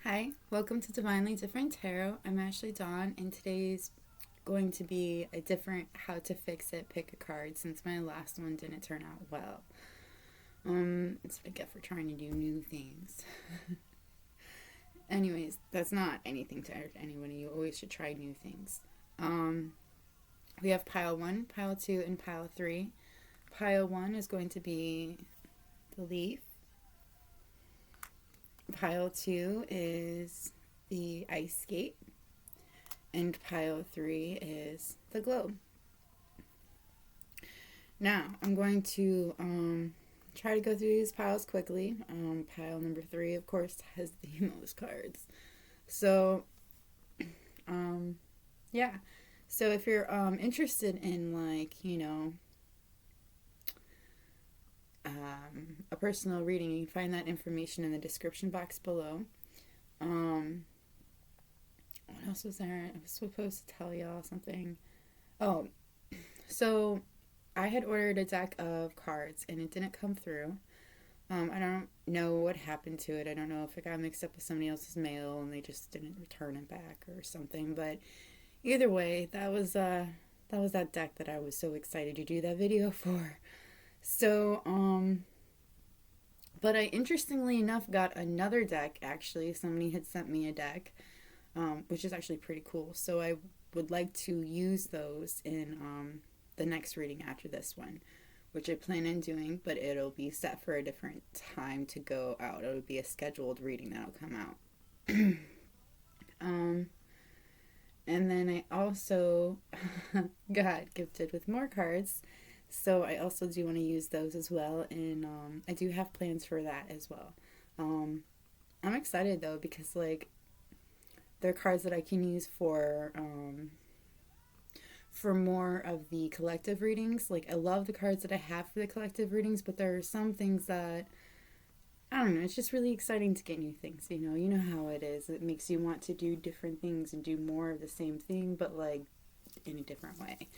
Hi, welcome to Divinely Different Tarot. I'm Ashley Dawn, and today's going to be a different how to fix it pick a card since my last one didn't turn out well. It's what I get for trying to do new things. Anyways, that's not anything to anyone. You always should try new things. We have pile 1, pile 2, and pile 3. Pile 1 is going to be the leaf. Pile 2 is the ice skate. And pile 3 is the globe. Now, I'm going to try to go through these piles quickly. Pile number 3, of course, has the most cards. So, yeah. So if you're interested in, a personal reading, you can find that information in the description box below. What else was there? I was supposed to tell y'all something. Oh, so I had ordered a deck of cards and it didn't come through. I don't know what happened to it. I don't know if it got mixed up with somebody else's mail and they just didn't return it back or something. But either way, that was that deck that I was so excited to do that video for. So, but I interestingly enough got another deck actually. Somebody had sent me a deck, which is actually pretty cool. So I would like to use those in the next reading after this one, which I plan on doing, but it'll be set for a different time to go out. It'll be a scheduled reading that'll come out. And then I also got gifted with more cards. So I also do want to use those as well, and I do have plans for that as well. I'm excited though because they're cards that I can use for more of the collective readings. Like I love the cards that I have for the collective readings, but there are some things that I don't know. It's just really exciting to get new things. You know how it is. It makes you want to do different things and do more of the same thing, but in a different way.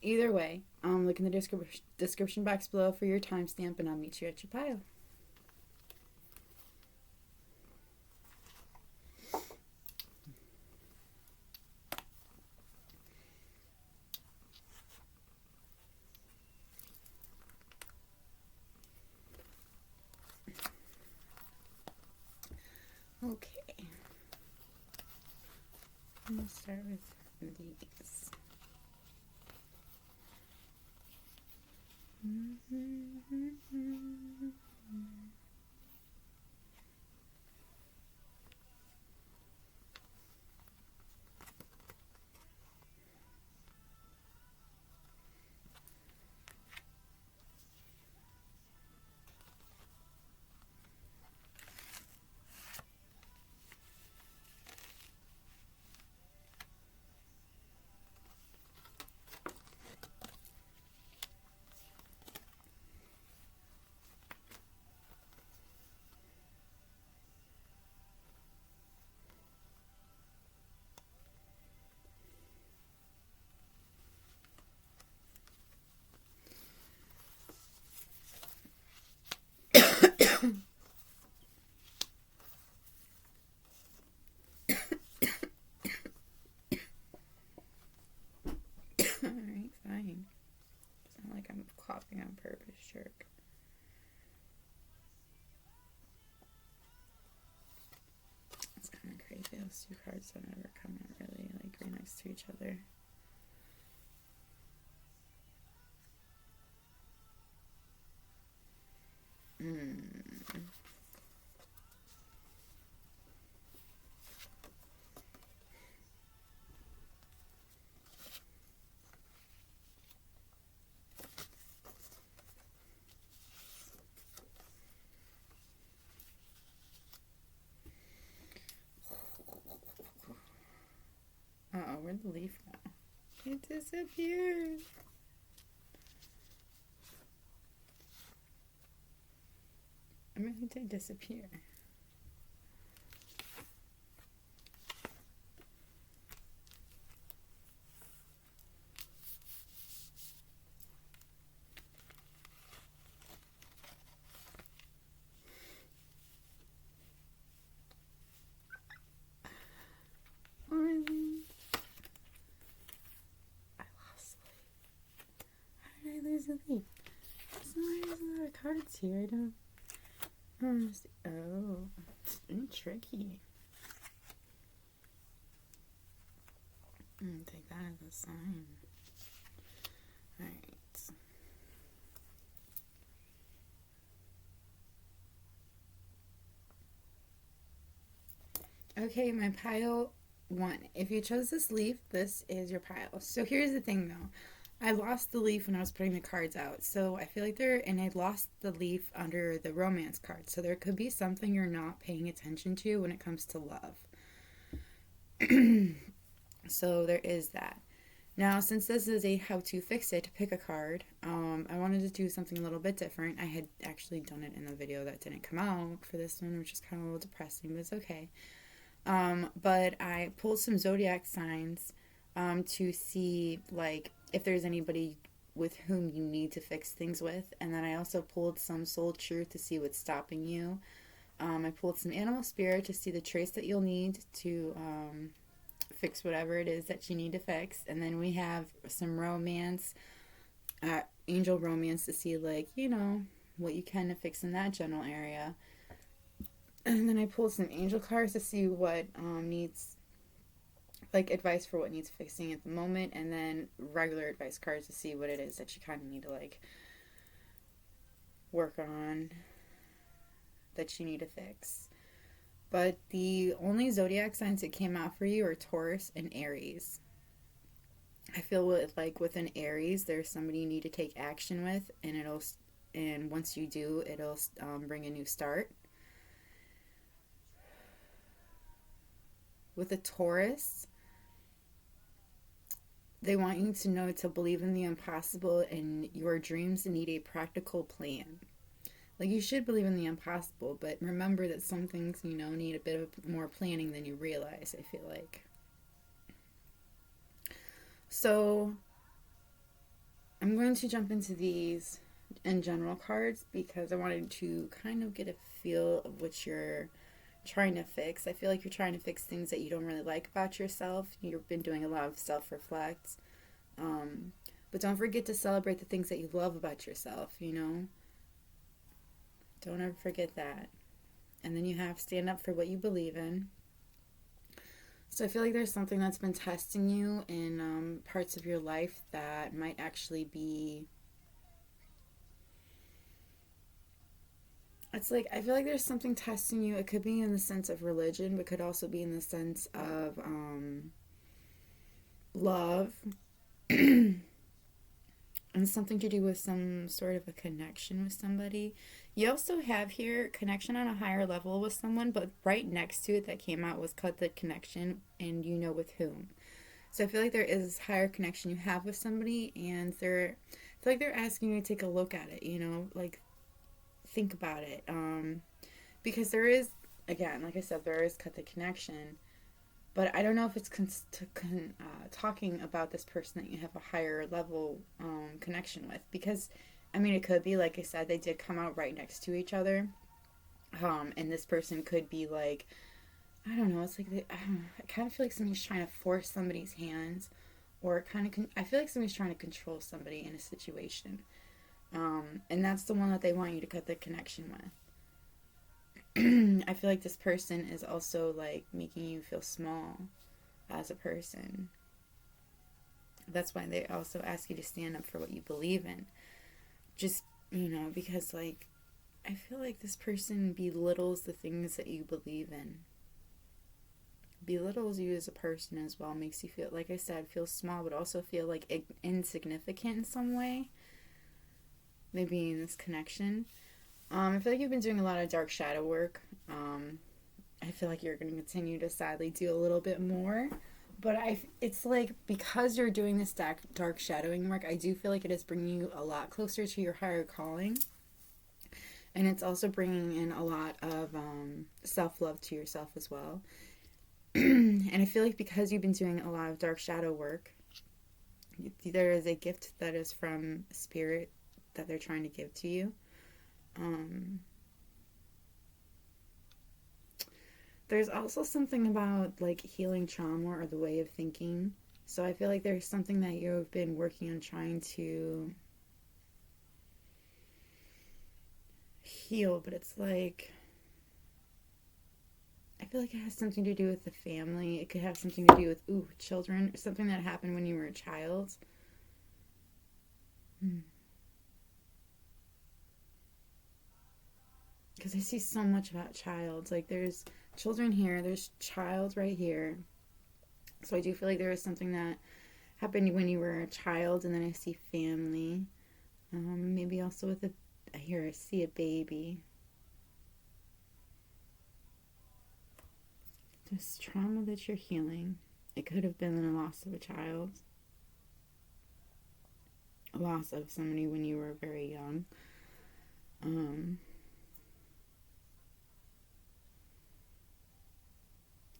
Either way, look in the description box below for your timestamp, and I'll meet you at your pile. Okay. I'm going to start with these. Alright, fine. It's not like I'm coughing on purpose, jerk. It's kind of crazy. Those two cards don't ever come out really right next to each other. Uh-oh, where'd the leaf go? It disappeared. I mean, it did disappear. the leaf? There's a lot of cards here. I don't understand. Oh, it's been tricky. Take that as a sign. Alright. Okay, my pile 1. If you chose this leaf, this is your pile. So here's the thing though. I lost the leaf when I was putting the cards out. So I feel like and I lost the leaf under the romance card. So there could be something you're not paying attention to when it comes to love. So there is that. Now, since this is a how to fix it, pick a card, I wanted to do something a little bit different. I had actually done it in the video that didn't come out for this one, which is kind of a little depressing, but it's okay. But I pulled some zodiac signs to see, like, if there's anybody with whom you need to fix things with. And then I also pulled some soul truth to see what's stopping you. I pulled some animal spirit to see the traits that you'll need to fix whatever it is that you need to fix. And then we have some romance, angel romance, to see, like, you know, what you can fix in that general area. And then I pulled some angel cards to see what needs, like, advice for what needs fixing at the moment. And then regular advice cards to see what it is that you kind of need to, like, work on, that you need to fix. But the only zodiac signs that came out for you are Taurus and Aries. I feel like with an Aries, there's somebody you need to take action with, and once you do, it'll bring a new start. With a Taurus, they want you to know to believe in the impossible, and your dreams need a practical plan. Like, you should believe in the impossible, but remember that some things, you know, need a bit of more planning than you realize, I feel like. So, I'm going to jump into these in general cards because I wanted to kind of get a feel of what you're trying to fix. I feel like you're trying to fix things that you don't really like about yourself. You've been doing a lot of self-reflect. But don't forget to celebrate the things that you love about yourself, you know? Don't ever forget that. And then you have to stand up for what you believe in. So I feel like there's something that's been testing you in parts of your life that might actually be... It's like, I feel like there's something testing you. It could be in the sense of religion, but could also be in the sense of love. And something to do with some sort of a connection with somebody. You also have here connection on a higher level with someone, but right next to it that came out was cut the connection, and you know with whom. So I feel like there is higher connection you have with somebody, and I feel like they're asking you to take a look at it, you know, like, think about it. Because there is, again, like I said, there is cut the connection, but I don't know if it's talking about this person that you have a higher level connection with. Because, I mean, it could be, like I said, they did come out right next to each other. And this person could be like, I don't know, it's like, I kind of feel like somebody's trying to force somebody's hands. Or I feel like somebody's trying to control somebody in a situation. And that's the one that they want you to cut the connection with. I feel like this person is also, like, making you feel small as a person. That's why they also ask you to stand up for what you believe in. Just, you know, because, like, I feel like this person belittles the things that you believe in. Belittles you as a person as well. Makes you feel, like I said, feel small, but also feel, like, insignificant in some way. Maybe in this connection. I feel like you've been doing a lot of dark shadow work. I feel like you're going to continue to sadly do a little bit more. But it's like, because you're doing this dark shadowing work, I do feel like it is bringing you a lot closer to your higher calling. And it's also bringing in a lot of self-love to yourself as well. And I feel like because you've been doing a lot of dark shadow work, there is a gift that is from spirit that they're trying to give to you. There's also something about, like, healing trauma or the way of thinking. So I feel like there's something that you've been working on trying to heal, but it's like, I feel like it has something to do with the family. It could have something to do with, children. Something that happened when you were a child. Because I see so much about child. Like, there's children here, there's child right here. So I do feel like there is something that happened when you were a child, and then I see family. Maybe also with I see a baby. This trauma that you're healing. It could have been a loss of a child. A loss of somebody when you were very young.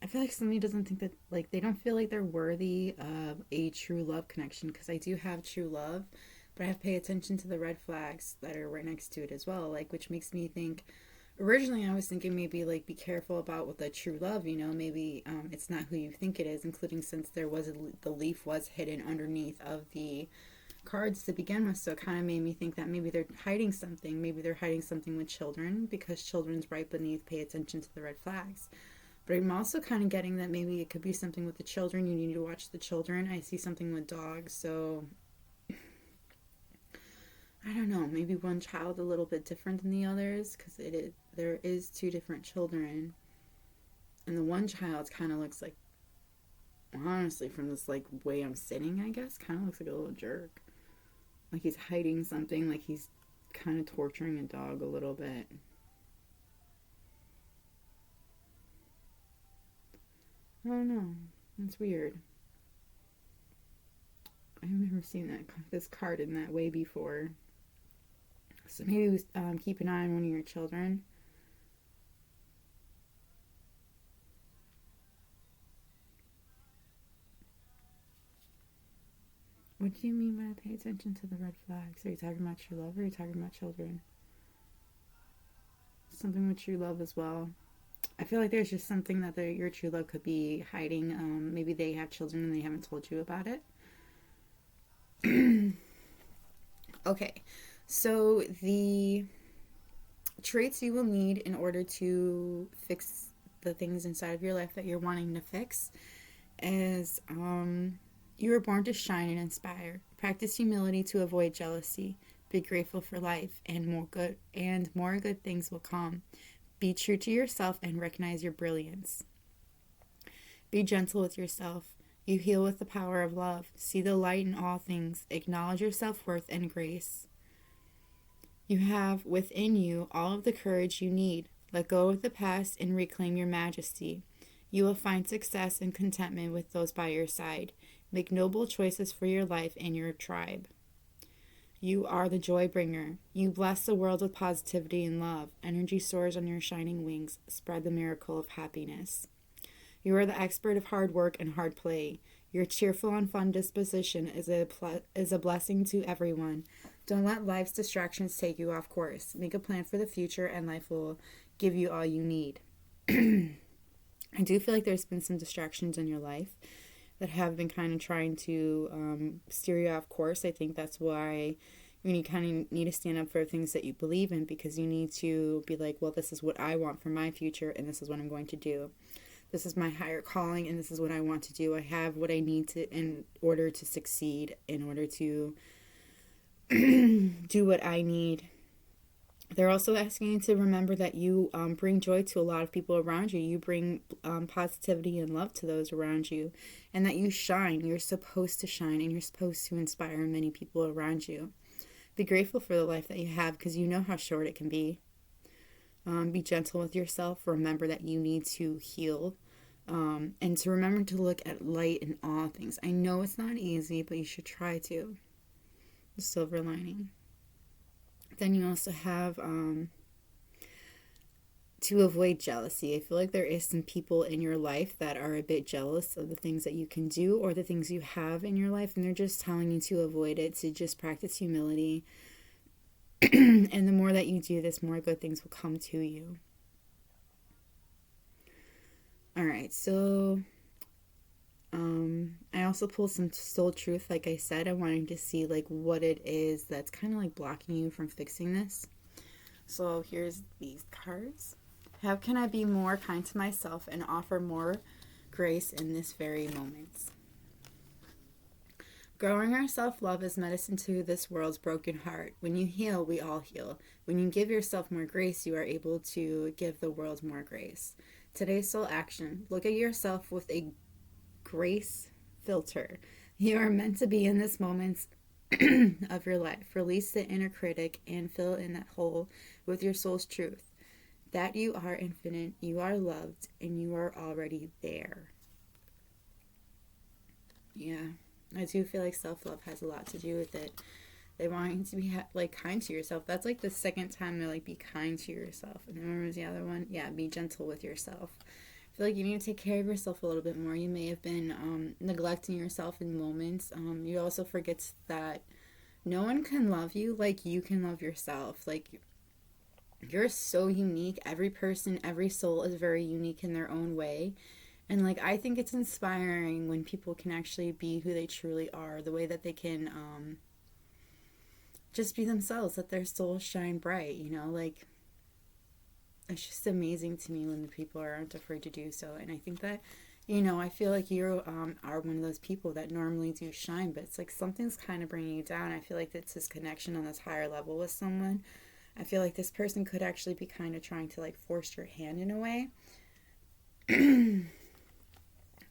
I feel like somebody doesn't think that, like, they don't feel like they're worthy of a true love connection, because I do have true love, but I have to pay attention to the red flags that are right next to it as well, like, which makes me think, originally I was thinking maybe, like, be careful about with the true love, maybe it's not who you think it is, including since the leaf was hidden underneath of the cards to begin with, so it kind of made me think that maybe they're hiding something. Maybe they're hiding something with children, because children's right beneath pay attention to the red flags. But I'm also kind of getting that maybe it could be something with the children. You need to watch the children. I see something with dogs, so I don't know. Maybe one child a little bit different than the others, because there is two different children, and the one child kind of looks like, honestly, from this like way I'm sitting, I guess, kind of looks like a little jerk. Like he's hiding something, like he's kind of torturing a dog a little bit. I don't know. That's weird. I've never seen this card in that way before. So maybe keep an eye on one of your children. What do you mean by pay attention to the red flags? Are you talking about your love, or are you talking about children? Something with true love as well. I feel like there's just something that your true love could be hiding. Maybe they have children and they haven't told you about it. Okay, so the traits you will need in order to fix the things inside of your life that you're wanting to fix is you were born to shine and inspire. Practice humility to avoid jealousy. Be grateful for life, and more good things will come. Be true to yourself and recognize your brilliance. Be gentle with yourself. You heal with the power of love. See the light in all things. Acknowledge your self-worth and grace. You have within you all of the courage you need. Let go of the past and reclaim your majesty. You will find success and contentment with those by your side. Make noble choices for your life and your tribe. You are the joy bringer. You bless the world with positivity and love. Energy soars on your shining wings. Spread the miracle of happiness. You are the expert of hard work and hard play. Your cheerful and fun disposition is a blessing to everyone. Don't let life's distractions take you off course. Make a plan for the future, and life will give you all you need. I do feel like there's been some distractions in your life that have been kind of trying to steer you off course. I think that's why you kind of need to stand up for things that you believe in, because you need to be like, well, this is what I want for my future, and this is what I'm going to do. This is my higher calling, and this is what I want to do. I have what I need to in order to succeed, in order to do what I need. They're also asking you to remember that you bring joy to a lot of people around you. You bring positivity and love to those around you, and that you shine. You're supposed to shine, and you're supposed to inspire many people around you. Be grateful for the life that you have, because you know how short it can be. Be gentle with yourself. Remember that you need to heal, and to remember to look at light in all things. I know it's not easy, but you should try to. The silver lining. Then you also have to avoid jealousy. I feel like there is some people in your life that are a bit jealous of the things that you can do or the things you have in your life, and they're just telling you to avoid it, to just practice humility. And the more that you do this, more good things will come to you. All right, so I also pulled some soul truth. Like I said, I wanted to see like what it is that's kind of like blocking you from fixing this. So here's these cards. How can I be more kind to myself and offer more grace in this very moment? Growing our self-love is medicine to this world's broken heart. When you heal, we all heal. When you give yourself more grace, you are able to give the world more grace. Today's soul action. Look at yourself with a grace filter. You are meant to be in this moment of your life. Release the inner critic and fill in that hole with your soul's truth. That you are infinite, you are loved, and you are already there. Yeah. I do feel like self-love has a lot to do with it. They want you to be like kind to yourself. That's like the second time they're like, be kind to yourself. And then remember the other one? Yeah, be gentle with yourself. I feel like you need to take care of yourself a little bit more. You may have been neglecting yourself in moments. You also forget that no one can love you like you can love yourself. Like, you're so unique. Every person, every soul is very unique in their own way. And like, I think it's inspiring when people can actually be who they truly are, the way that they can just be themselves, let their souls shine bright, you know, like, it's just amazing to me when the people aren't afraid to do so. And I think that, you know, I feel like you are one of those people that normally do shine, but it's like something's kind of bringing you down. I feel like it's this connection on this higher level with someone. I feel like this person could actually be kind of trying to like force your hand in a way.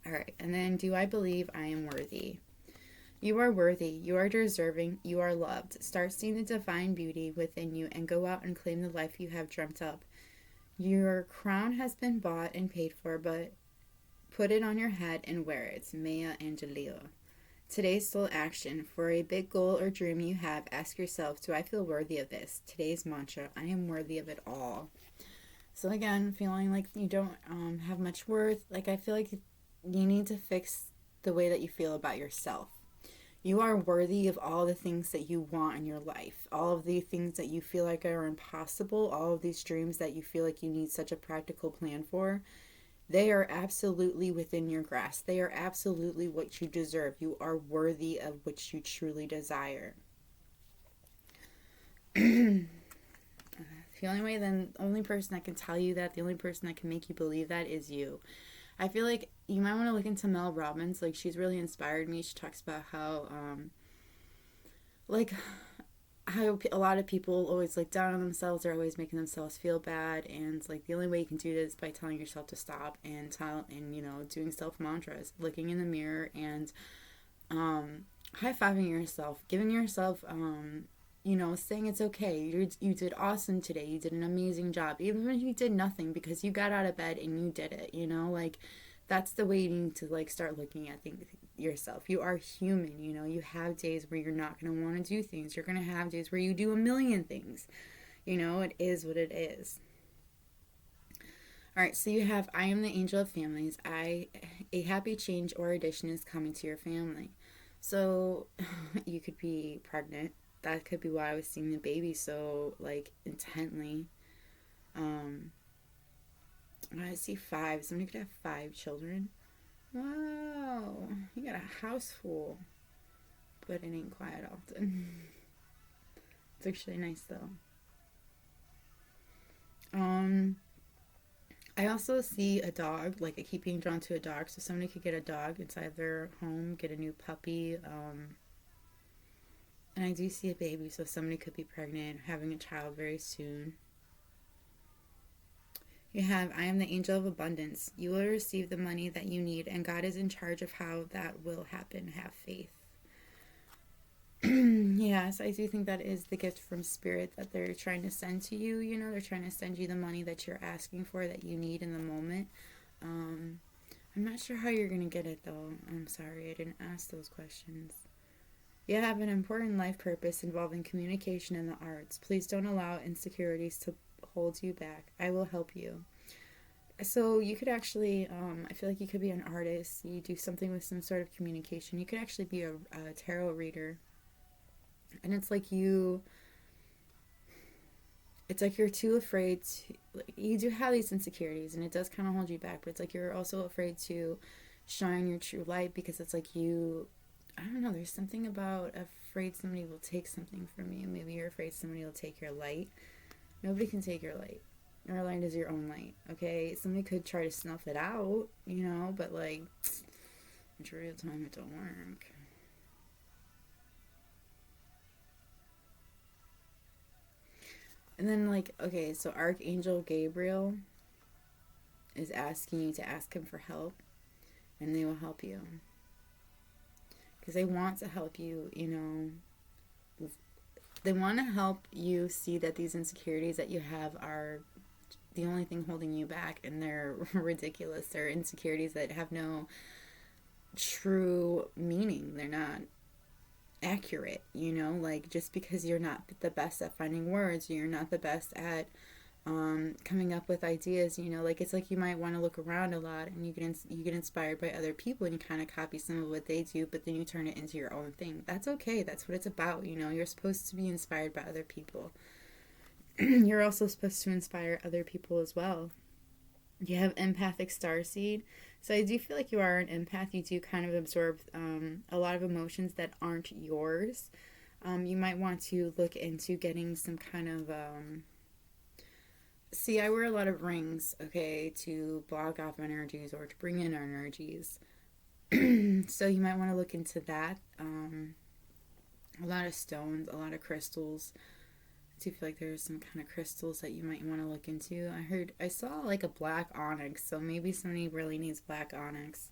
All right, and then, do I believe I am worthy? You are worthy, you are deserving, you are loved. Start seeing the divine beauty within you and go out and claim the life you have dreamt up. Your crown has been bought and paid for, but put it on your head and wear it. Maya Angelou. Today's soul action. For a big goal or dream you have, ask yourself, do I feel worthy of this? Today's mantra, I am worthy of it all. So again, feeling like you don't have much worth, like I feel like you need to fix the way that you feel about yourself. You are worthy of all the things that you want in your life, all of the things that you feel like are impossible, all of these dreams that you feel like you need such a practical plan for. They are absolutely within your grasp. They are absolutely what you deserve. You are worthy of what you truly desire. The only person that can tell you that, the only person that can make you believe that is you. I feel like you might want to look into Mel Robbins. Like, she's really inspired me. She talks about how, how a lot of people always like down on themselves. They're always making themselves feel bad, and like the only way you can do this is by telling yourself to stop and doing self mantras, looking in the mirror, and high fiving yourself, giving yourself saying it's okay. You did awesome today. You did an amazing job. Even if you did nothing, because you got out of bed and you did it, like, that's the way you need to like start looking at yourself. You are human, you have days where you're not going to want to do things. You're going to have days where you do a million things. It is what it is. All right, so you have, I am the angel of families. A happy change or addition is coming to your family. So you could be pregnant. That could be why I was seeing the baby so like intently. I see 5. Somebody could have 5 children. Wow, you got a house full, but it ain't quiet often. It's actually nice though. I also see a dog. Like, I keep being drawn to a dog, so somebody could get a dog inside their home, get a new puppy. And I do see a baby, so somebody could be pregnant, having a child very soon. You have, I am the angel of abundance. You will receive the money that you need, and God is in charge of how that will happen. Have faith. Yes, I do think that is the gift from Spirit that they're trying to send to you. They're trying to send you the money that you're asking for, that you need in the moment. I'm not sure how you're going to get it, though. I'm sorry, I didn't ask those questions. You have an important life purpose involving communication and the arts. Please don't allow insecurities to hold you back. I will help you. So you could actually, I feel like you could be an artist. You do something with some sort of communication. You could actually be a tarot reader. And it's like you're too afraid to, like, you do have these insecurities, and it does kind of hold you back, but it's like you're also afraid to shine your true light, because it's like I don't know, there's something about afraid somebody will take something from you. Maybe you're afraid somebody will take your light. Nobody can take your light. Your light is your own light, okay? Somebody could try to snuff it out, you know, but like, majority of the time it don't work. And then, like, okay, so Archangel Gabriel is asking you to ask him for help, and they will help you. Because they want to help you, you know. They want to help you see that these insecurities that you have are the only thing holding you back, and they're ridiculous. They're insecurities that have no true meaning. They're not accurate, you know, like just because you're not the best at finding words, you're not the best at coming up with ideas, you know, like it's like you might want to look around a lot and you get inspired by other people and you kind of copy some of what they do, but then you turn it into your own thing. That's okay. That's what it's about, you know. You're supposed to be inspired by other people. You're also supposed to inspire other people as well. You have empathic starseed. So I do feel like you are an empath. You do kind of absorb a lot of emotions that aren't yours. You might want to look into getting some kind of... See, I wear a lot of rings, okay, to block off energies or to bring in energies. So you might want to look into that. A lot of stones, a lot of crystals. I do feel like there's some kind of crystals that you might want to look into. I saw like a black onyx, so maybe somebody really needs black onyx.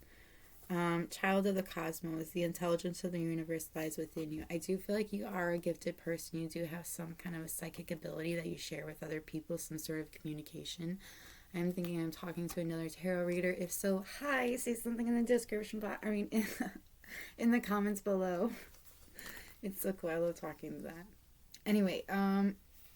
Child of the cosmos, the intelligence of the universe lies within you. I do feel like you are a gifted person. You do have some kind of a psychic ability that you share with other people, some sort of communication. I'm thinking I'm talking to another tarot reader. If so, hi, say something in the description box. I mean, in the comments below. It's so cool. I love talking to that. Anyway,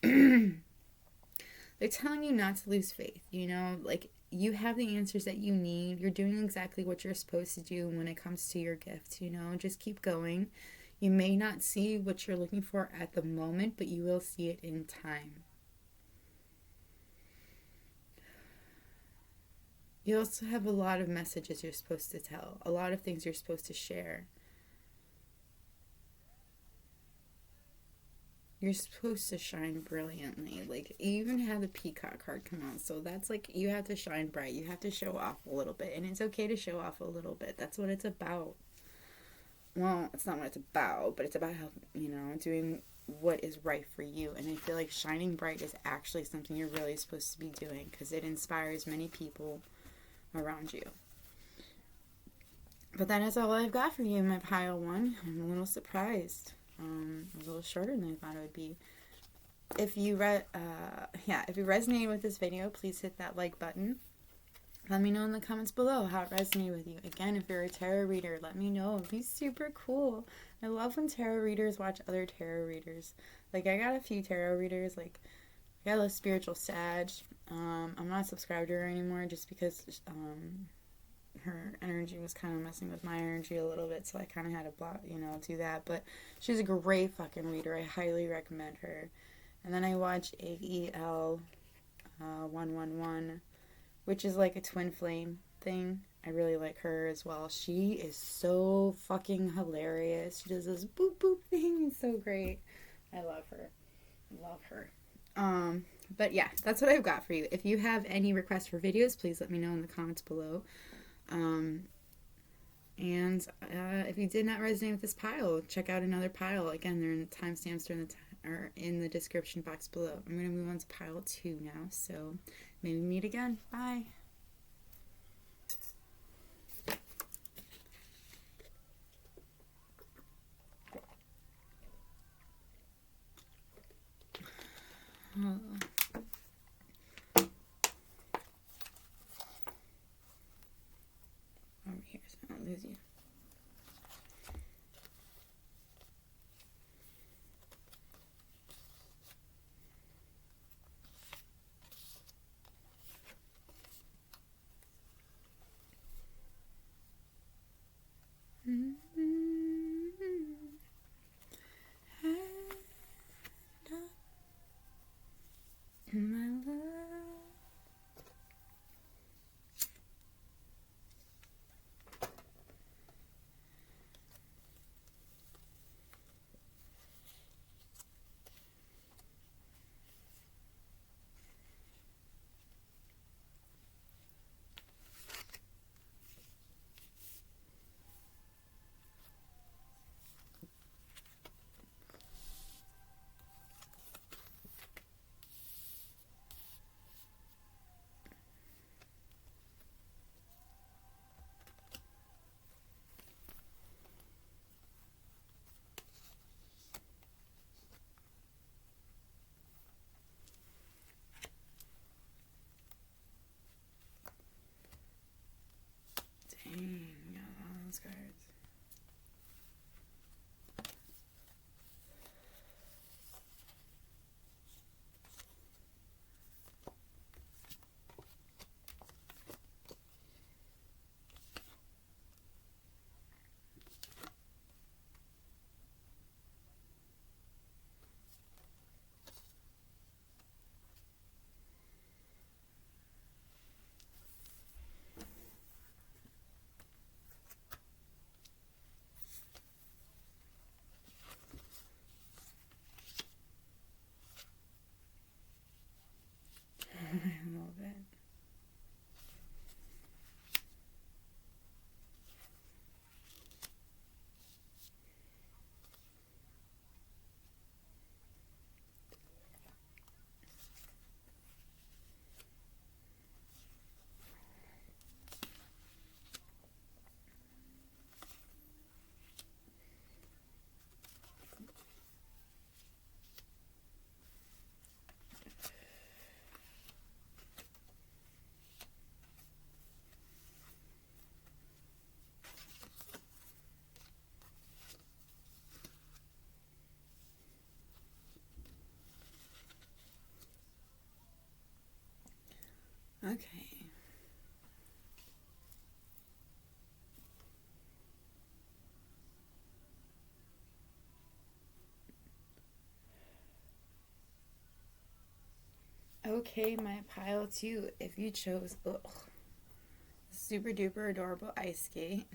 they're telling you not to lose faith, you know, like you have the answers that you need. You're doing exactly what you're supposed to do when it comes to your gift, you know, just keep going. You may not see what you're looking for at the moment, but you will see it in time. You also have a lot of messages you're supposed to tell, a lot of things you're supposed to share. You're supposed to shine brilliantly. Like, you even have the peacock card come out. So that's like, you have to shine bright. You have to show off a little bit. And it's okay to show off a little bit. That's what it's about. Well, it's not what it's about, but it's about how, you know, doing what is right for you. And I feel like shining bright is actually something you're really supposed to be doing because it inspires many people around you. But that is all I've got for you, my pile one. I'm a little surprised. It was a little shorter than I thought it would be. If you resonated with this video, please hit that like button. Let me know in the comments below how it resonated with you. Again, if you're a tarot reader, let me know. It'd be super cool. I love when tarot readers watch other tarot readers. Like, I got a few tarot readers. Like, I got a spiritual Sag. I'm not subscribed to her anymore just because her energy was kind of messing with my energy a little bit, so I kind of had to do that. But she's a great fucking reader. I highly recommend her. And then I watched AEL 111, which is like a twin flame thing. I really like her as well. She is so fucking hilarious. She does this boop boop thing. It's so great. I love her. Love her. But yeah, that's what I've got for you. If you have any requests for videos, please let me know in the comments below. If you did not resonate with this pile, check out another pile. Again, they're in the timestamps or in the description box below. I'm going to move on to pile 2 now, so maybe meet again. Bye. Oh. Over here so I don't lose you. My love. cards. I love it. Okay. Okay, my pile two. If you chose super duper adorable ice skate,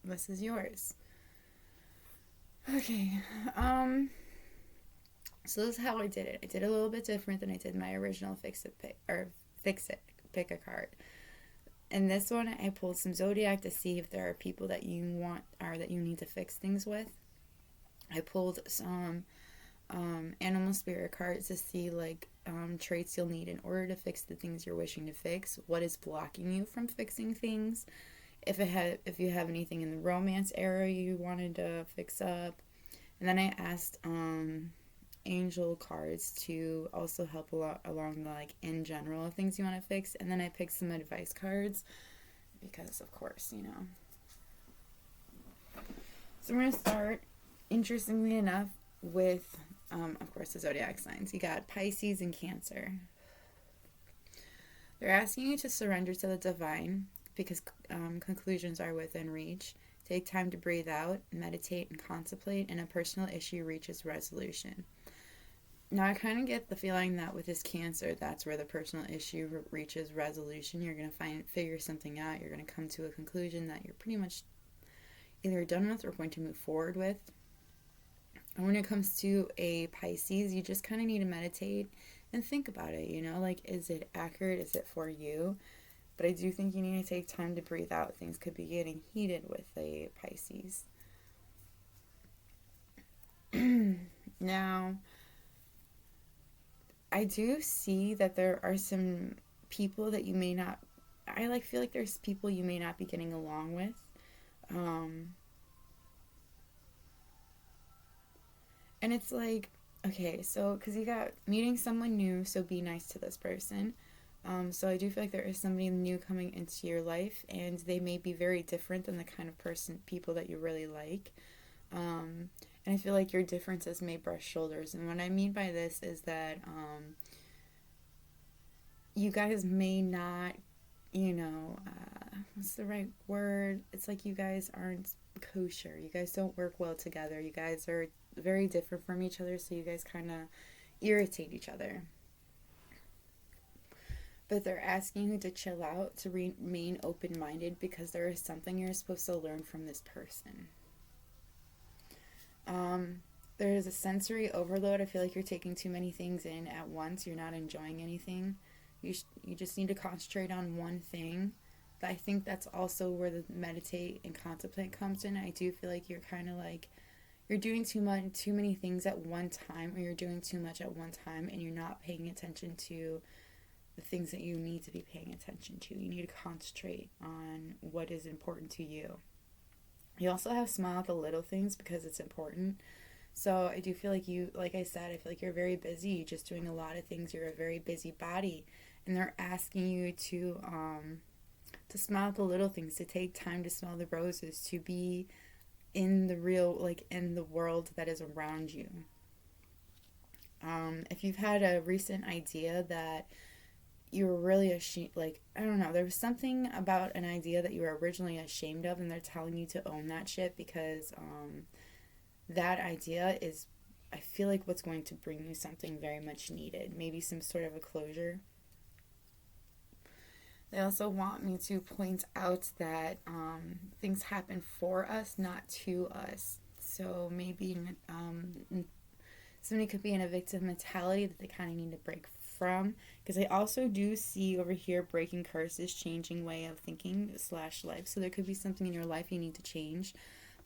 this is yours. Okay. So this is how I did it. I did it a little bit different than I did my original fix it pick a card. In this one, I pulled some zodiac to see if there are people that you want or that you need to fix things with. I pulled some animal spirit cards to see like traits you'll need in order to fix the things you're wishing to fix. What is blocking you from fixing things? If you have anything in the romance area you wanted to fix up, and then I asked angel cards to also help along the like in general things you want to fix, and then I picked some advice cards because of course, you know. So we're gonna start, interestingly enough, with of course the zodiac signs. You got Pisces and Cancer. They're asking you to surrender to the divine because conclusions are within reach. Take time to breathe out, meditate, and contemplate, and a personal issue reaches resolution. Now, I kind of get the feeling that with this Cancer, that's where the personal issue reaches resolution. You're going to figure something out. You're going to come to a conclusion that you're pretty much either done with or going to move forward with. And when it comes to a Pisces, you just kind of need to meditate and think about it, you know, like, is it accurate? Is it for you? But I do think you need to take time to breathe out. Things could be getting heated with a Pisces. Now, I do see that there are some people that you may not, feel like there's people you may not be getting along with. And it's like, okay, so, because you got meeting someone new, so be nice to this person. So I do feel like there is somebody new coming into your life, and they may be very different than the kind of people that you really like. And I feel like your differences may brush shoulders. And what I mean by this is that you guys may not, what's the right word? It's like you guys aren't kosher. You guys don't work well together. You guys are very different from each other, so you guys kind of irritate each other. But they're asking you to chill out, to remain open-minded, because there is something you're supposed to learn from this person. There is a sensory overload. I feel like you're taking too many things in at once. You're not enjoying anything. You just need to concentrate on one thing. But I think that's also where the meditate and contemplate comes in. I do feel like you're kind of like, you're doing too many things at one time, or you're doing too much at one time, and you're not paying attention to the things that you need to be paying attention to. You need to concentrate on what is important to you. You also have to smile at the little things because it's important. So I do feel like you, like I said, I feel like you're very busy. You're just doing a lot of things. You're a very busy body. And they're asking you to to smile at the little things, to take time to smell the roses, to be in the real, like in the world that is around you. If you've had a recent idea that you were really ashamed, like, I don't know, there was something about an idea that you were originally ashamed of, and they're telling you to own that shit because that idea is, I feel like, what's going to bring you something very much needed. Maybe some sort of a closure. They also want me to point out that things happen for us, not to us. So maybe somebody could be in a victim mentality that they kind of need to break from. Because I also do see over here breaking curses, changing way of thinking / life. So there could be something in your life you need to change.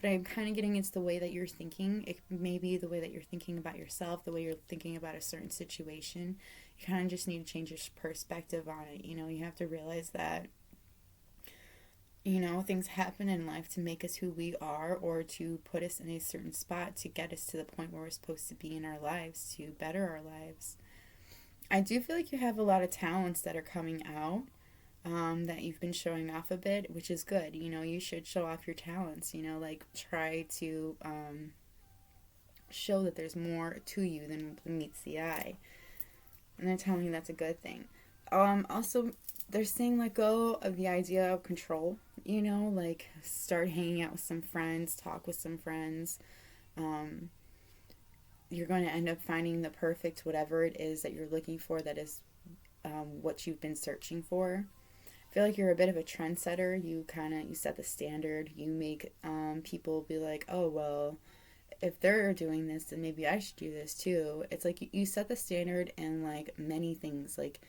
But I'm kind of getting into the way that you're thinking. It may be the way that you're thinking about yourself, the way you're thinking about a certain situation. You kind of just need to change your perspective on it. You know, you have to realize that, you know, things happen in life to make us who we are, or to put us in a certain spot to get us to the point where we're supposed to be in our lives, to better our lives. I do feel like you have a lot of talents that are coming out. That you've been showing off a bit, which is good. You know, you should show off your talents, you know, like try to show that there's more to you than meets the eye. And they're telling you that's a good thing. Also, they're saying let go of the idea of control, you know, like start hanging out with some friends, talk with some friends. You're going to end up finding the perfect whatever it is that you're looking for, that is what you've been searching for. I feel like you're a bit of a trendsetter. You set the standard. You make people be like, oh, well, if they're doing this, then maybe I should do this too. It's like you set the standard in like many things. Like,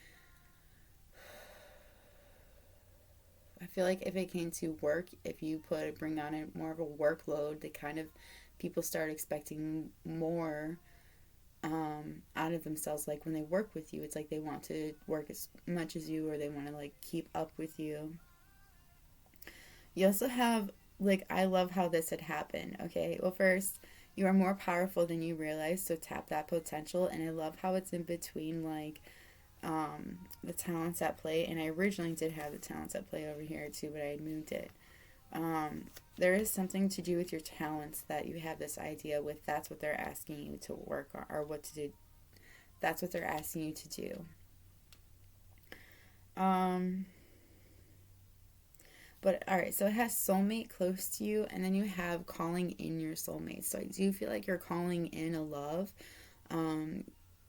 I feel like if it came to work, if you bring on a more of a workload, they kind of, people start expecting more out of themselves. Like when they work with you, it's like they want to work as much as you, or they want to like keep up with you. You also have, like, I love how this had happened. Okay, well, first, you are more powerful than you realize, so tap that potential. And I love how it's in between like the talents at play. And I originally did have the talents at play over here too, but I had moved it. There is something to do with your talents that you have this idea with. That's what they're asking you to work on, or what to do. That's what they're asking you to do. But alright, so it has soulmate close to you, and then you have calling in your soulmate. So I do feel like you're calling in a love.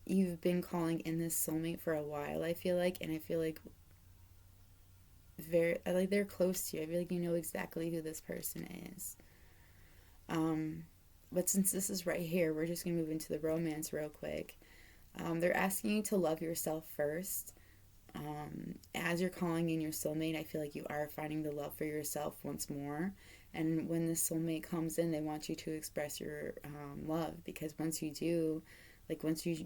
You've been calling in this soulmate for a while, I feel like, and I feel like they're close to you. I feel like you know exactly who this person is. But since this is right here, we're just gonna move into the romance real quick. They're asking you to love yourself first. As you're calling in your soulmate, I feel like you are finding the love for yourself once more. And when the soulmate comes in, they want you to express your love, because once you do, like once you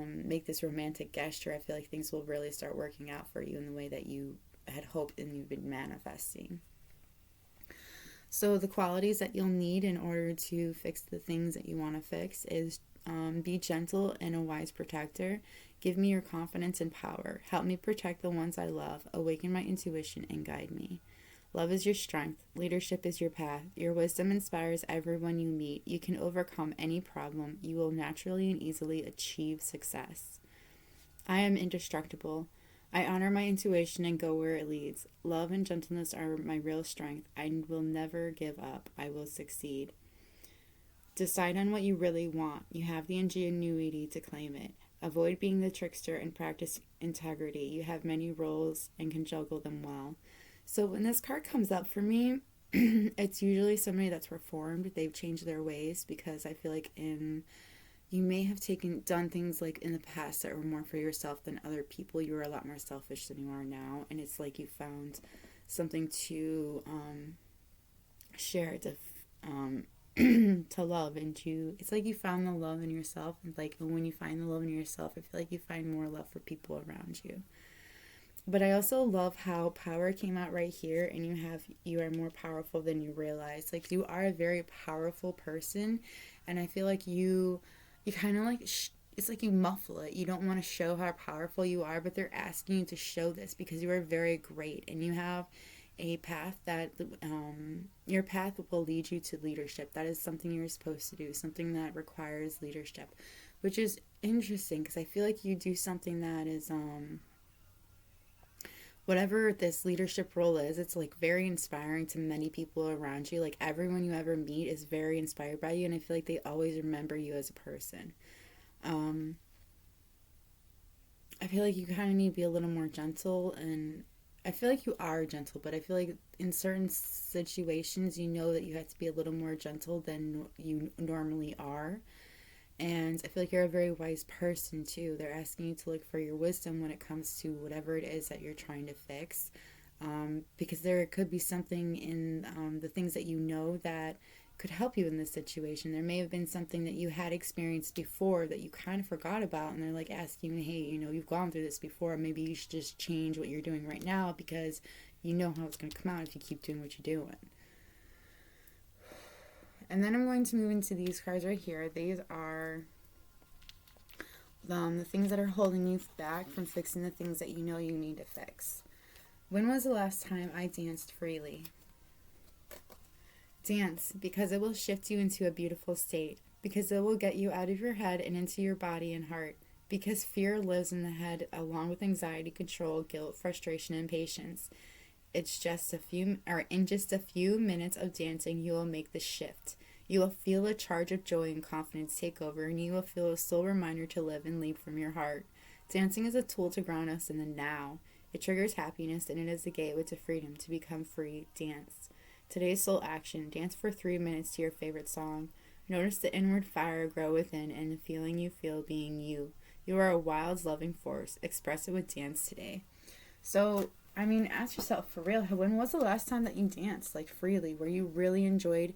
make this romantic gesture, I feel like things will really start working out for you in the way that you had hoped and you've been manifesting. So the qualities that you'll need in order to fix the things that you want to fix is be gentle and a wise protector. Give me your confidence and power. Help me protect the ones I love. Awaken my intuition and guide me. Love is your strength. Leadership is your path. Your wisdom inspires everyone you meet. You can overcome any problem. You will naturally and easily achieve success. I am indestructible. I honor my intuition and go where it leads. Love and gentleness are my real strength. I will never give up. I will succeed. Decide on what you really want. You have the ingenuity to claim it. Avoid being the trickster and practice integrity. You have many roles and can juggle them well. So when this card comes up for me, it's usually somebody that's reformed. They've changed their ways, because I feel like you may have done things like in the past that were more for yourself than other people. You were a lot more selfish than you are now, and it's like you found something to share, to to love, and it's like you found the love in yourself. And like when you find the love in yourself, I feel like you find more love for people around you. But I also love how power came out right here, and you are more powerful than you realize. Like you are a very powerful person, and I feel like you kind of like it's like you muffle it. You don't want to show how powerful you are, but they're asking you to show this because you are very great, and you have a path that your path will lead you to leadership. That is something you're supposed to do, something that requires leadership, which is interesting because I feel like you do something that is whatever this leadership role is, it's like very inspiring to many people around you. Like everyone you ever meet is very inspired by you, and I feel like they always remember you as a person. Um, I feel like you kind of need to be a little more gentle, and I feel like you are gentle, but I feel like in certain situations, you know that you have to be a little more gentle than you normally are. And I feel like you're a very wise person too. They're asking you to look for your wisdom when it comes to whatever it is that you're trying to fix. Because there could be something in the things that you know that could help you in this situation. There may have been something that you had experienced before that you kind of forgot about, and they're like asking you, hey, you've gone through this before. Maybe you should just change what you're doing right now because you know how it's going to come out if you keep doing what you're doing. And then I'm going to move into these cards right here. These are the things that are holding you back from fixing the things that you know you need to fix. When was the last time I danced freely? Dance, because it will shift you into a beautiful state. Because it will get you out of your head and into your body and heart. Because fear lives in the head along with anxiety, control, guilt, frustration, and patience. In just a few minutes of dancing, you will make the shift. You will feel a charge of joy and confidence take over, and you will feel a soul reminder to live and lead from your heart. Dancing is a tool to ground us in the now. It triggers happiness, and it is the gateway to freedom. To become free, dance. Today's soul action: dance for 3 minutes to your favorite song. Notice the inward fire grow within and the feeling you feel being you. You are a wild, loving force. Express it with dance today. So, ask yourself for real, when was the last time that you danced, like, freely, where you really enjoyed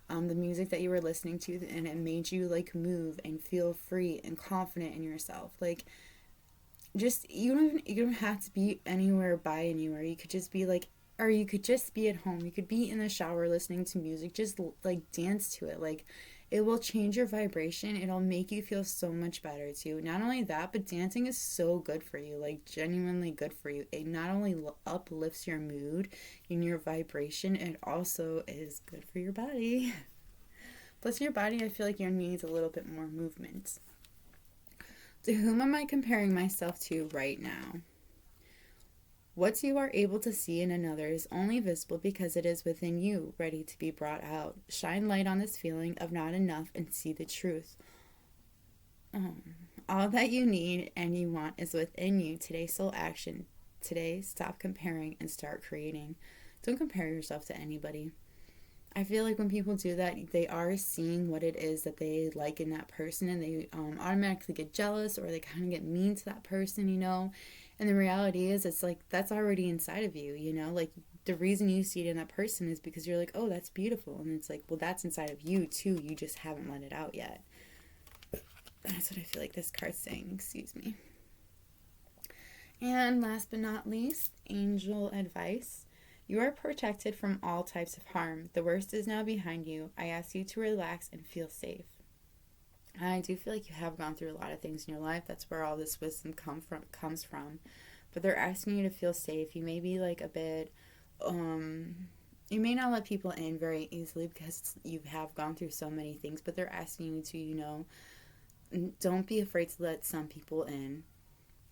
the music that you were listening to and it made you, like, move and feel free and confident in yourself? Like, just, you don't have to be anywhere. You could just be, like, or you could just be at home. You could be in the shower listening to music. Just, like, dance to it. Like, it will change your vibration. It'll make you feel so much better too. Not only that, but dancing is so good for you, like genuinely good for you. It not only uplifts your mood and your vibration, it also is good for your body. Plus, your body, I feel like your needs a little bit more movement. To whom am I comparing myself to right now? What you are able to see in another is only visible because it is within you, ready to be brought out. Shine light on this feeling of not enough and see the truth. All that you need and you want is within you. Today's soul action. Today, stop comparing and start creating. Don't compare yourself to anybody. I feel like when people do that, they are seeing what it is that they like in that person, and they automatically get jealous, or they kind of get mean to that person, And the reality is, it's like, that's already inside of you, Like, the reason you see it in that person is because you're like, oh, that's beautiful. And it's like, well, that's inside of you too. You just haven't let it out yet. That's what I feel like this card's saying. Excuse me. And last but not least, angel advice. You are protected from all types of harm. The worst is now behind you. I ask you to relax and feel safe. I do feel like you have gone through a lot of things in your life. That's where all this wisdom comes from. But they're asking you to feel safe. You may be like a bit, you may not let people in very easily because you have gone through so many things. But they're asking you to, don't be afraid to let some people in.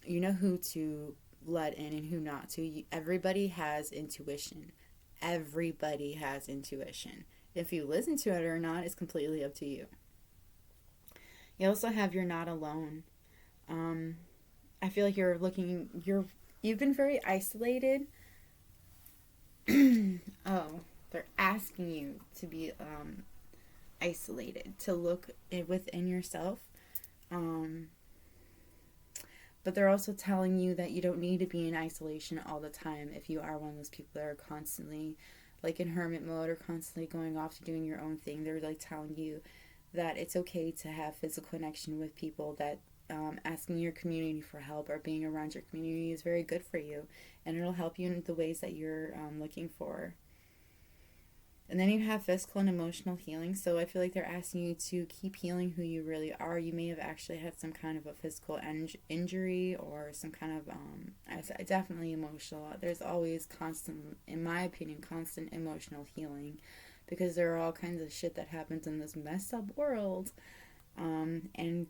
You know who to let in and who not to. Everybody has intuition. Everybody has intuition. If you listen to it or not is completely up to you. You also have you're not alone. I feel like you've been very isolated. Oh, they're asking you to be isolated, to look within yourself. But they're also telling you that you don't need to be in isolation all the time if you are one of those people that are constantly like in hermit mode or constantly going off to doing your own thing. They're like telling you that it's okay to have physical connection with people, that asking your community for help or being around your community is very good for you, and it'll help you in the ways that you're looking for. And then you have physical and emotional healing. So I feel like they're asking you to keep healing who you really are. You may have actually had some kind of a physical injury or some kind of, definitely emotional. There's always constant, in my opinion, constant emotional healing because there are all kinds of shit that happens in this messed up world. And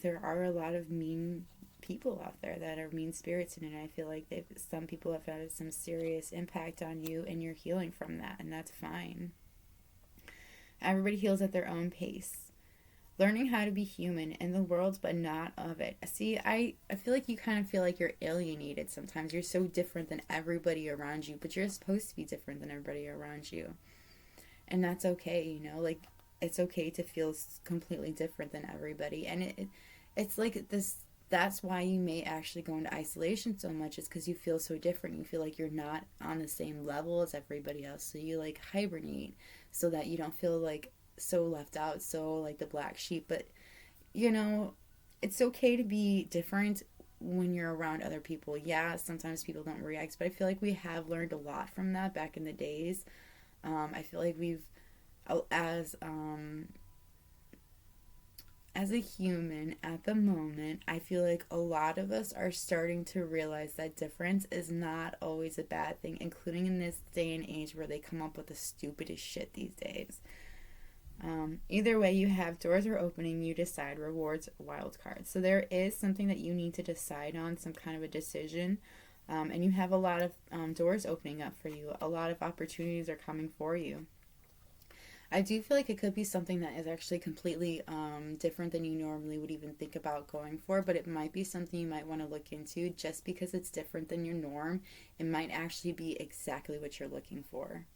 there are a lot of mean people out there that are mean spirits, and I feel like some people have had some serious impact on you, and you're healing from that, and that's fine. Everybody heals at their own pace. Learning how to be human in the world, but not of it. See, I feel like you kind of feel like you're alienated sometimes. You're so different than everybody around you, but you're supposed to be different than everybody around you, and that's okay. Like it's okay to feel completely different than everybody, and it's like this. That's why you may actually go into isolation so much, is because you feel so different. You feel like you're not on the same level as everybody else, so you like hibernate so that you don't feel like so left out, so like the black sheep. But you know it's okay to be different when you're around other people. Yeah, sometimes people don't react, but I feel like we have learned a lot from that back in the days. I feel like we've, as as a human at the moment, I feel like a lot of us are starting to realize that difference is not always a bad thing, including in this day and age where they come up with the stupidest shit these days. Either way, you have doors are opening, you decide, rewards, wild cards. So there is something that you need to decide on, some kind of a decision. And you have a lot of doors opening up for you. A lot of opportunities are coming for you. I do feel like it could be something that is actually completely different than you normally would even think about going for, but it might be something you might want to look into. Just because it's different than your norm, it might actually be exactly what you're looking for.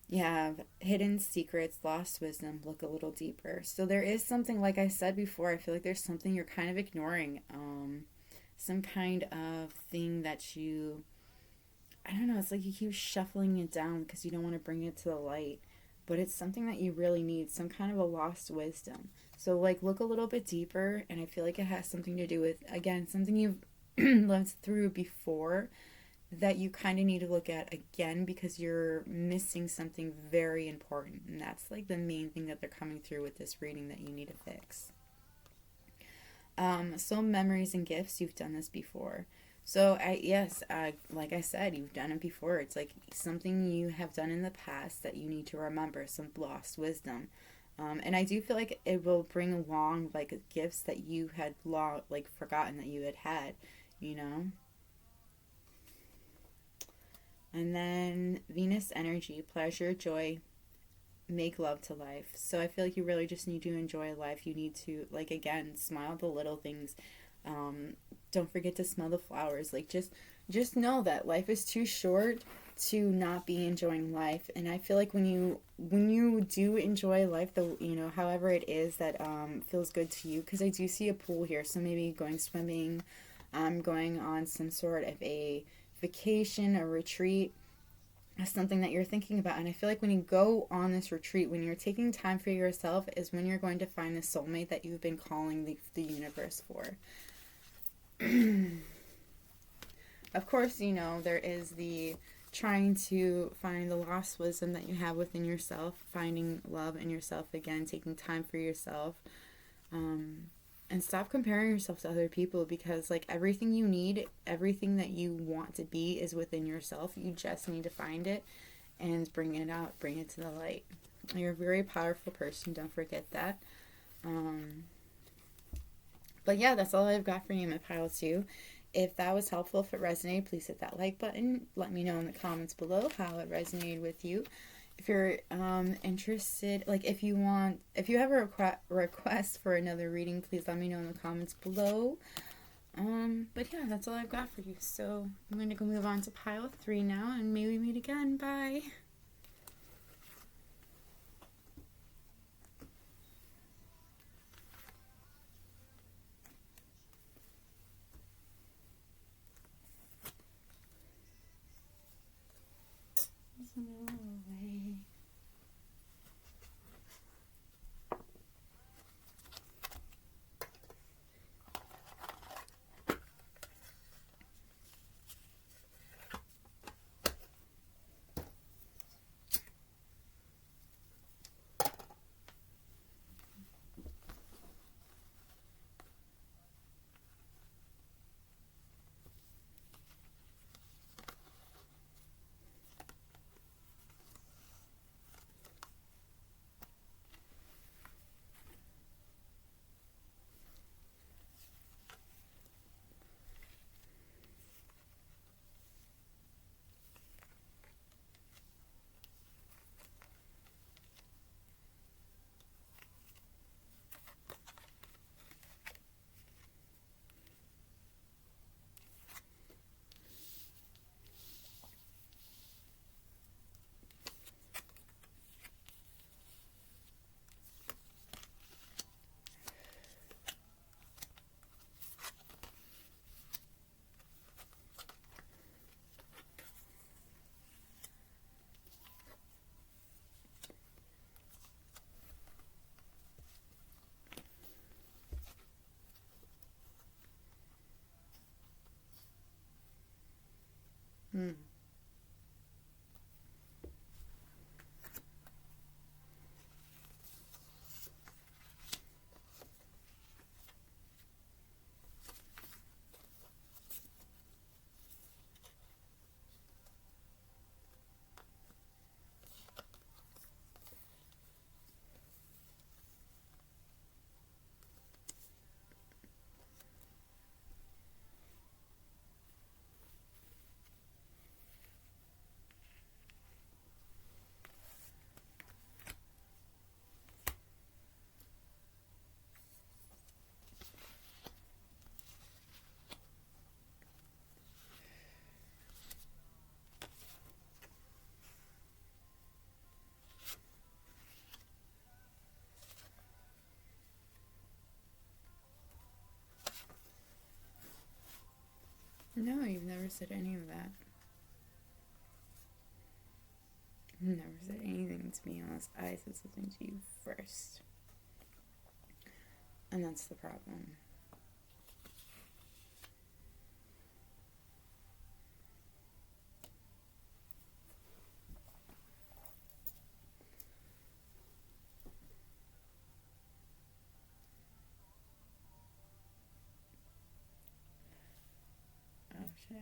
You have hidden secrets, lost wisdom, look a little deeper. So there is something, like I said before, I feel like there's something you're kind of ignoring. Some kind of thing that I don't know, it's like you keep shuffling it down because you don't want to bring it to the light. But it's something that you really need, some kind of a lost wisdom. So, like, look a little bit deeper, and I feel like it has something to do with, again, something you've lived through before that you kind of need to look at again because you're missing something very important. And that's, like, the main thing that they're coming through with this reading that you need to fix. So memories and gifts, you've done this before. So yes, like I said, you've done it before. It's like something you have done in the past that you need to remember, some lost wisdom. And I do feel like it will bring along like gifts that you had like forgotten that you had, you know. And then Venus energy, pleasure, joy, make love to life. So I feel like you really just need to enjoy life. You need to, like, again, smile at the little things. um, don't forget to smell the flowers. Like, just know that life is too short to not be enjoying life. And I feel like when you do enjoy life, the however it is that feels good to you, because I do see a pool here, so maybe going swimming, going on some sort of a vacation, a retreat, something that you're thinking about. And I feel like when you go on this retreat, when you're taking time for yourself, is when you're going to find the soulmate that you've been calling the universe for. Of course, there is the trying to find the lost wisdom that you have within yourself, finding love in yourself again, taking time for yourself, and stop comparing yourself to other people, because like everything you need, everything that you want to be is within yourself. You just need to find it and bring it out, bring it to the light. You're a very powerful person, don't forget that. But yeah, that's all I've got for you, my pile 2. If that was helpful, if it resonated, please hit that like button. Let me know in the comments below how it resonated with you. If you're interested, like if you have a request for another reading, please let me know in the comments below. But yeah, that's all I've got for you. So I'm going to go move on to pile 3 now, and may we meet again. Bye. No way. No, you've never said any of that. You've never said anything to me unless I said something to you first. And that's the problem. Oh, shit.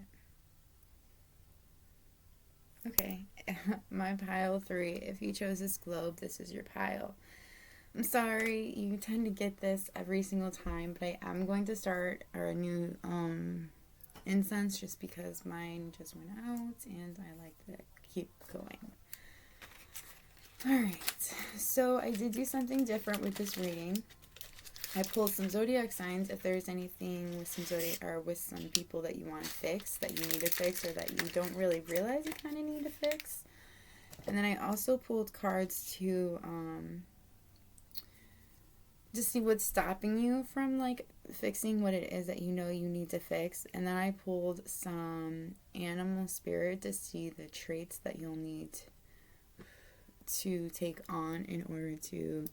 Okay. My pile 3. If you chose this globe, this is your pile. I'm sorry, you tend to get this every single time, but I am going to start a new incense just because mine just went out and I like to keep going. Alright, so I did do something different with this reading. I pulled some zodiac signs if there's anything with some zodiac or with some people that you want to fix, that you need to fix, or that you don't really realize you kind of need to fix. And then I also pulled cards to see what's stopping you from like fixing what it is that you know you need to fix. And then I pulled some animal spirit to see the traits that you'll need to take on in order to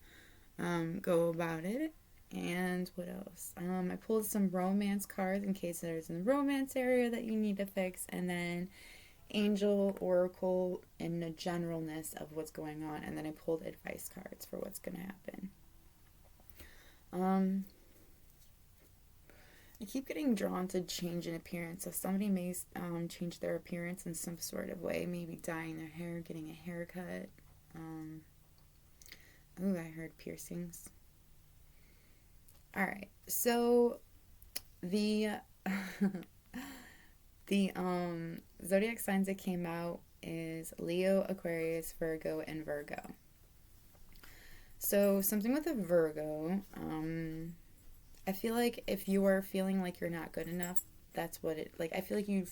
go about it. And what else? I pulled some romance cards in case there's a romance area that you need to fix. And then angel, oracle, and the generalness of what's going on. And then I pulled advice cards for what's going to happen. I keep getting drawn to change in appearance. So somebody may change their appearance in some sort of way. Maybe dyeing their hair, getting a haircut. I heard piercings. Alright, so the zodiac signs that came out is Leo, Aquarius, Virgo, and Virgo. So something with a Virgo, I feel like if you are feeling like you're not good enough, that's what it, like, I feel like it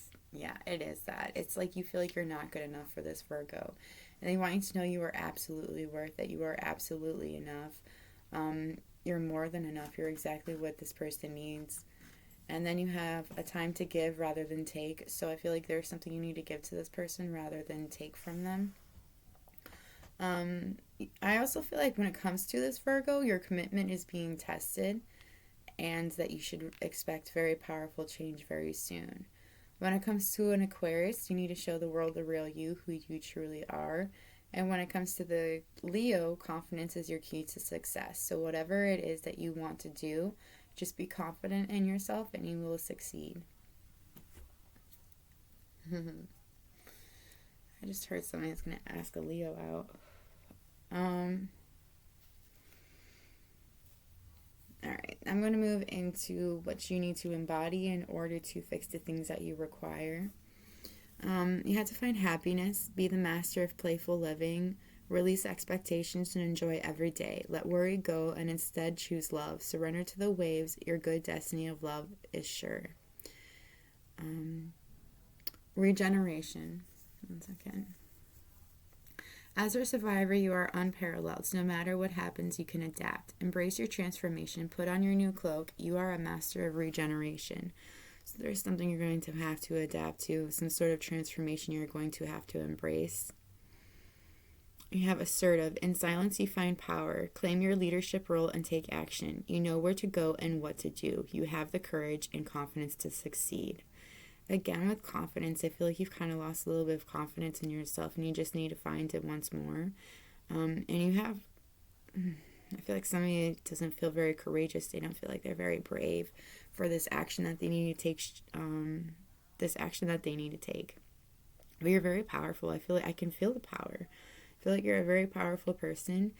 is that. It's like you feel like you're not good enough for this Virgo. And they want you to know you are absolutely worth it. You are absolutely enough. You're more than enough. You're exactly what this person needs. And then you have a time to give rather than take. So I feel like there's something you need to give to this person rather than take from them. I also feel like when it comes to this Virgo, your commitment is being tested and that you should expect very powerful change very soon. When it comes to an Aquarius, you need to show the world the real you, who you truly are. And when it comes to the Leo, confidence is your key to success. So whatever it is that you want to do, just be confident in yourself and you will succeed. I just heard somebody that's going to ask a Leo out. Alright, I'm going to move into what you need to embody in order to fix the things that you require. You have to find happiness, be the master of playful living, release expectations and enjoy every day. Let worry go and instead choose love. Surrender to the waves. Your good destiny of love is sure. Regeneration. 1 second. As a survivor, you are unparalleled. So no matter what happens, you can adapt. Embrace your transformation. Put on your new cloak. You are a master of regeneration. So there's something you're going to have to adapt to, some sort of transformation you're going to have to embrace. You have assertive. In silence, you find power. Claim your leadership role and take action. You know where to go and what to do. You have the courage and confidence to succeed. Again, with confidence, I feel like you've kind of lost a little bit of confidence in yourself and you just need to find it once more. And you have, I feel like somebody doesn't feel very courageous. They don't feel like they're very brave for this action that they need to take, But you're very powerful. I feel like I can feel the power. I feel like you're a very powerful person.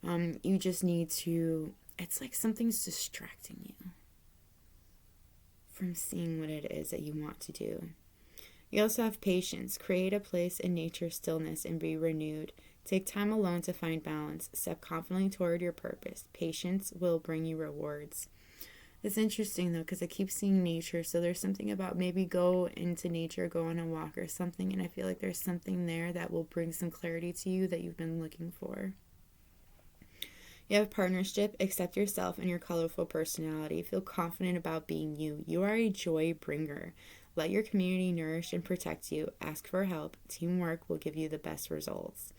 You just need to, it's like something's distracting you from seeing what it is that you want to do. You also have patience. Create a place in nature's stillness and be renewed. Take time alone to find balance. Step confidently toward your purpose. Patience will bring you rewards. It's interesting though, because I keep seeing nature, so there's something about maybe go into nature, go on a walk or something, and I feel like there's something there that will bring some clarity to you that you've been looking for. You have partnership. Accept yourself and your colorful personality. Feel confident about being you. You are a joy bringer. Let your community nourish and protect you. Ask for help. Teamwork will give you the best results.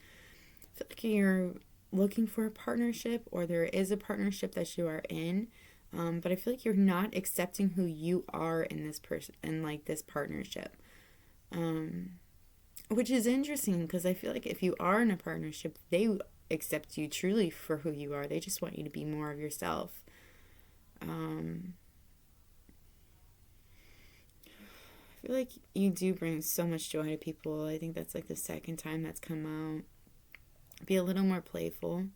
I feel like you're looking for a partnership, or there is a partnership that you are in, but I feel like you're not accepting who you are in this person, in like this partnership, which is interesting because I feel like if you are in a partnership, they accept you truly for who you are. They just want you to be more of yourself. I feel like you do bring so much joy to people. I think that's like the second time that's come out. Be a little more playful.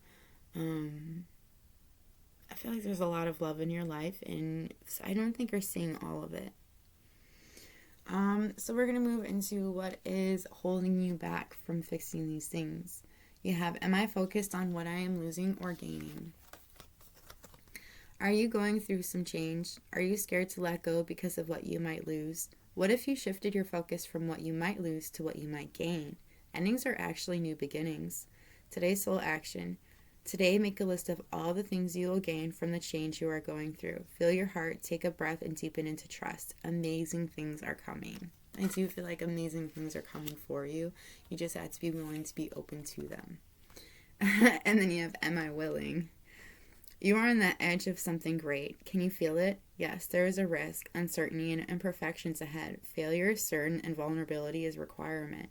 I feel like there's a lot of love in your life, and I don't think you're seeing all of it. So we're going to move into what is holding you back from fixing these things. You have, am I focused on what I am losing or gaining? Are you going through some change? Are you scared to let go because of what you might lose? What if you shifted your focus from what you might lose to what you might gain? Endings are actually new beginnings. Today's soul action. Today, make a list of all the things you will gain from the change you are going through. Feel your heart, take a breath, and deepen into trust. Amazing things are coming. I do feel like amazing things are coming for you. You just have to be willing to be open to them. And then you have, am I willing? You are on the edge of something great. Can you feel it? Yes, there is a risk, uncertainty, and imperfections ahead. Failure is certain, and vulnerability is a requirement.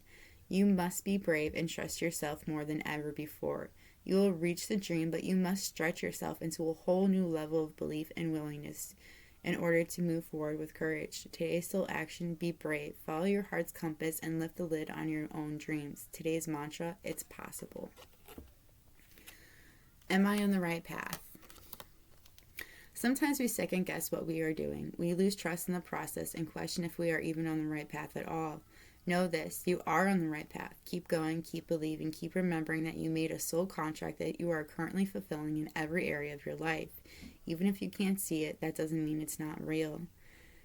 You must be brave and trust yourself more than ever before. You will reach the dream, but you must stretch yourself into a whole new level of belief and willingness in order to move forward with courage. Today's still action, be brave. Follow your heart's compass and lift the lid on your own dreams. Today's mantra, it's possible. Am I on the right path? Sometimes we second guess what we are doing. We lose trust in the process and question if we are even on the right path at all. Know this, you are on the right path. Keep going, keep believing, keep remembering that you made a soul contract that you are currently fulfilling in every area of your life. Even if you can't see it, that doesn't mean it's not real.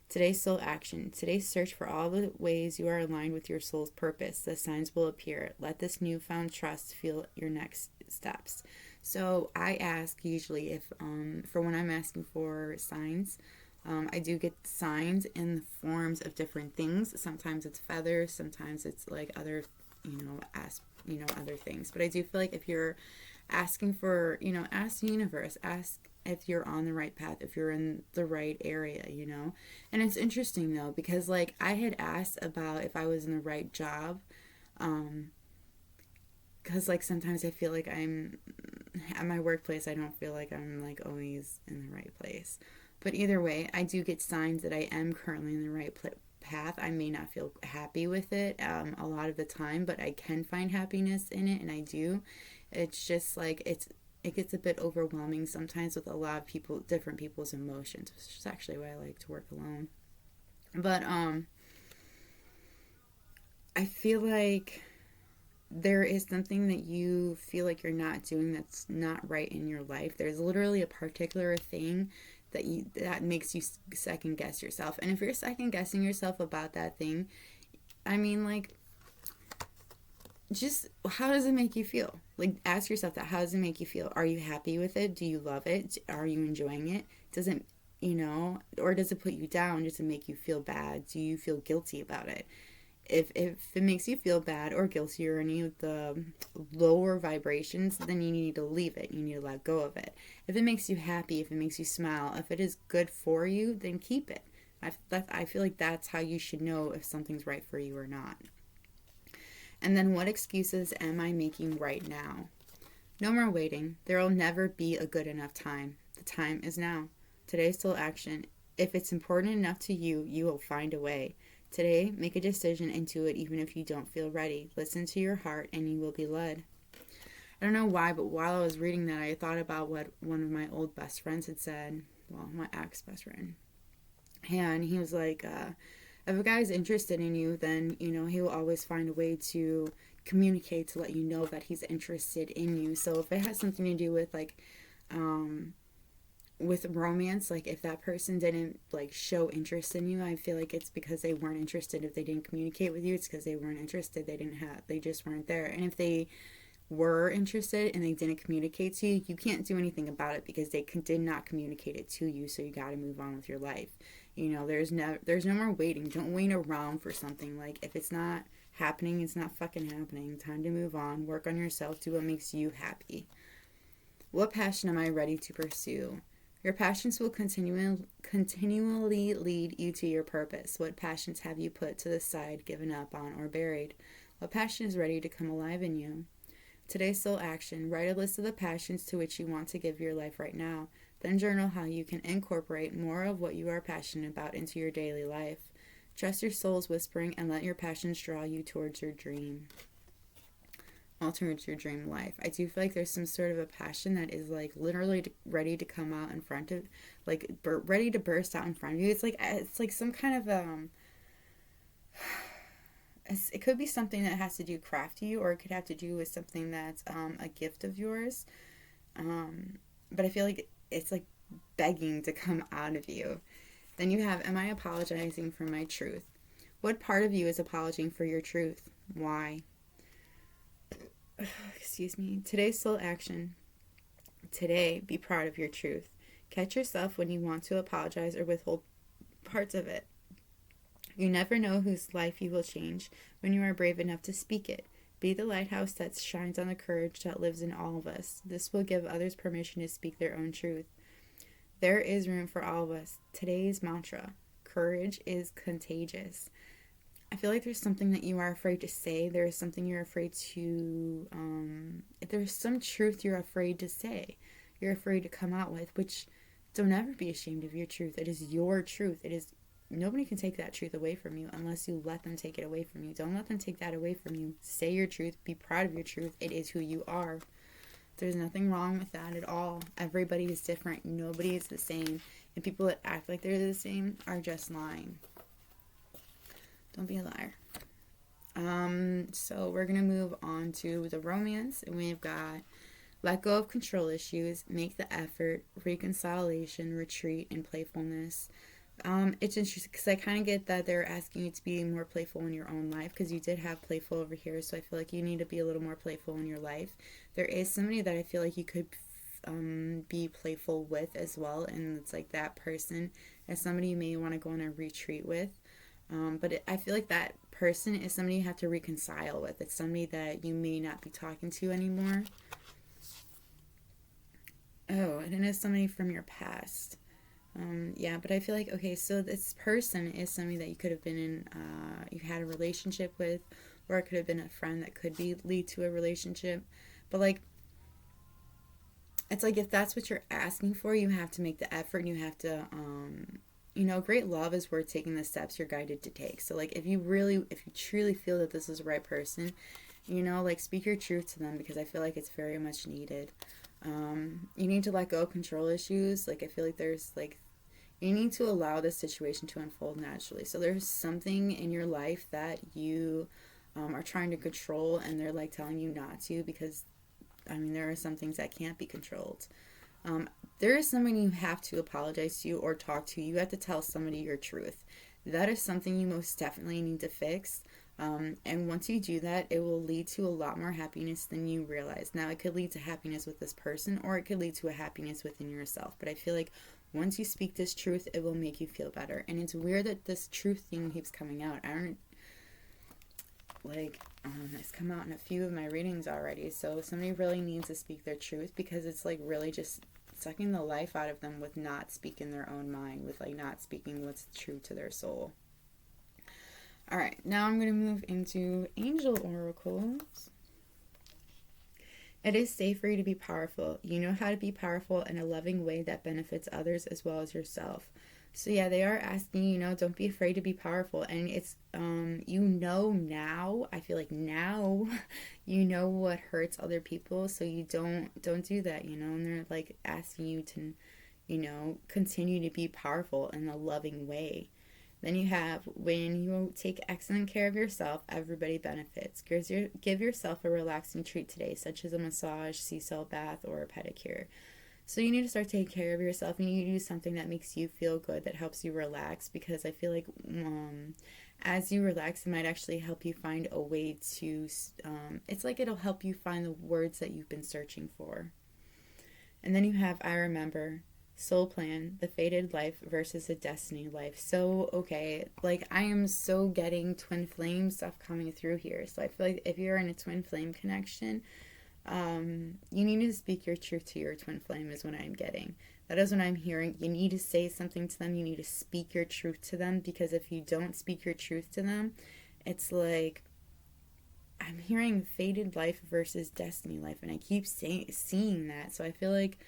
Today's soul action. Today's search for all the ways you are aligned with your soul's purpose. The signs will appear. Let this newfound trust fuel your next steps. So I ask usually if, for when I'm asking for signs, I do get signs in the forms of different things. Sometimes it's feathers, sometimes it's like other, other things. But I do feel like if you're asking for, ask the universe, ask if you're on the right path, if you're in the right area, And it's interesting though, because like I had asked about if I was in the right job, because like sometimes I feel like I'm at my workplace, I don't feel like I'm like always in the right place. But either way, I do get signs that I am currently in the right path. I may not feel happy with it a lot of the time, but I can find happiness in it, and I do. It's just like it gets a bit overwhelming sometimes with a lot of different people's emotions, which is actually why I like to work alone. But I feel like there is something that you feel like you're not doing that's not right in your life. There's literally a particular thing that makes you second guess yourself. And if you're second guessing yourself about that thing, I mean, like, just how does it make you feel? Like, ask yourself that. How does it make you feel? Are you happy with it? Do you love it? Are you enjoying it? Does it, or does it put you down? Does it make you feel bad? Do you feel guilty about it? If it makes you feel bad or guilty or any of the lower vibrations, then you need to leave it. You need to let go of it. If it makes you happy, if it makes you smile, if it is good for you, then keep it. I feel like that's how you should know if something's right for you or not. And then what excuses am I making right now? No more waiting. There will never be a good enough time. The time is now. Today's still action. If it's important enough to you, you will find a way. Today, make a decision and do it even if you don't feel ready. Listen to your heart and you will be led. I don't know why, but while I was reading that, I thought about what one of my old best friends had said. Well, my ex-best friend. And he was like, if a guy's interested in you, then, he will always find a way to communicate to let you know that he's interested in you. So if it has something to do with, like, with romance, like if that person didn't like show interest in you, I feel like it's because they weren't interested. If they didn't communicate with you, it's because they weren't interested. They just weren't there. And if they were interested and they didn't communicate to you, you can't do anything about it because they did not communicate it to you. So you got to move on with your life. There's no more waiting. Don't wait around for something. Like, if it's not happening, it's not fucking happening. Time to move on. Work on yourself. Do what makes you happy. What passion am I ready to pursue? Your passions will continually lead you to your purpose. What passions have you put to the side, given up on, or buried? What passion is ready to come alive in you? Today's soul action. Write a list of the passions to which you want to give your life right now. Then journal how you can incorporate more of what you are passionate about into your daily life. Trust your soul's whispering and let your passions draw you towards your dream. Towards your dream life. I do feel like there's some sort of a passion that is like literally ready to come out in front of, like ready to burst out in front of you. It's like some kind of it could be something that has to do crafty, or it could have to do with something that's a gift of yours. But I feel like it's like begging to come out of you. Then you have, am I apologizing for my truth? What part of you is apologizing for your truth? Why? Excuse me. Today's soul action. Today, be proud of your truth. Catch yourself when you want to apologize or withhold parts of it. You never know whose life you will change when you are brave enough to speak it. Be the lighthouse that shines on the courage that lives in all of us. This will give others permission to speak their own truth. There is room for all of us. Today's mantra. Courage is contagious. I feel like there's something that you are afraid to say. There's something you're afraid to, there's some truth you're afraid to say. You're afraid to come out with, which don't ever be ashamed of your truth. It is your truth. Nobody can take that truth away from you unless you let them take it away from you. Don't let them take that away from you. Say your truth. Be proud of your truth. It is who you are. There's nothing wrong with that at all. Everybody is different. Nobody is the same. And people that act like they're the same are just lying. Don't be a liar. So we're going to move on to the romance. And we've got let go of control issues, make the effort, reconciliation, retreat, and playfulness. It's interesting because I kind of get that they're asking you to be more playful in your own life, because you did have playful over here. So I feel like you need to be a little more playful in your life. There is somebody that I feel like you could be playful with as well. And it's like that person is somebody you may want to go on a retreat with. But I feel like that person is somebody you have to reconcile with. It's somebody that you may not be talking to anymore. Oh, and it is somebody from your past. Yeah, but I feel like, okay, so this person is somebody that you could have been in, you had a relationship with, or it could have been a friend that could lead to a relationship. But like, it's like if that's what you're asking for, you have to make the effort, and you have to, great love is worth taking the steps you're guided to take. So like if you truly feel that this is the right person, like speak your truth to them, because I feel like it's very much needed. You need to let go of control issues. Like I feel like you need to allow this situation to unfold naturally. So there's something in your life that you are trying to control, and they're like telling you not to, because there are some things that can't be controlled. There is somebody you have to apologize to or talk to. You have to tell somebody your truth. That is something you most definitely need to fix. And once you do that, it will lead to a lot more happiness than you realize. Now, it could lead to happiness with this person, or it could lead to a happiness within yourself. But I feel like once you speak this truth, it will make you feel better. And it's weird that this truth thing keeps coming out. It's come out in a few of my readings already. So somebody really needs to speak their truth, because it's like really just sucking the life out of them with not speaking their own mind, with like not speaking what's true to their soul. All right, now I'm going to move into angel oracles. It is safe for you to be powerful. You know how to be powerful in a loving way that benefits others as well as yourself. So yeah, they are asking, don't be afraid to be powerful. And it's, now, I feel like now, what hurts other people. So you don't do that, and they're like asking you to, continue to be powerful in a loving way. Then you have, when you take excellent care of yourself, everybody benefits. Give yourself a relaxing treat today, such as a massage, sea salt bath, or a pedicure. So you need to start taking care of yourself. You need to do something that makes you feel good, that helps you relax, because I feel like as you relax, it might actually help you find a way to, it's like it'll help you find the words that you've been searching for. And then you have, I remember. soul plan, the fated life versus a destiny life. So, okay, like I am so getting twin flame stuff coming through here. So I feel like if you're in a twin flame connection, you need to speak your truth to your twin flame is what I'm getting. That is what I'm hearing. You need to say something to them. You need to speak your truth to them, because if you don't speak your truth to them, it's like I'm hearing fated life versus destiny life, and I keep seeing that. So I feel like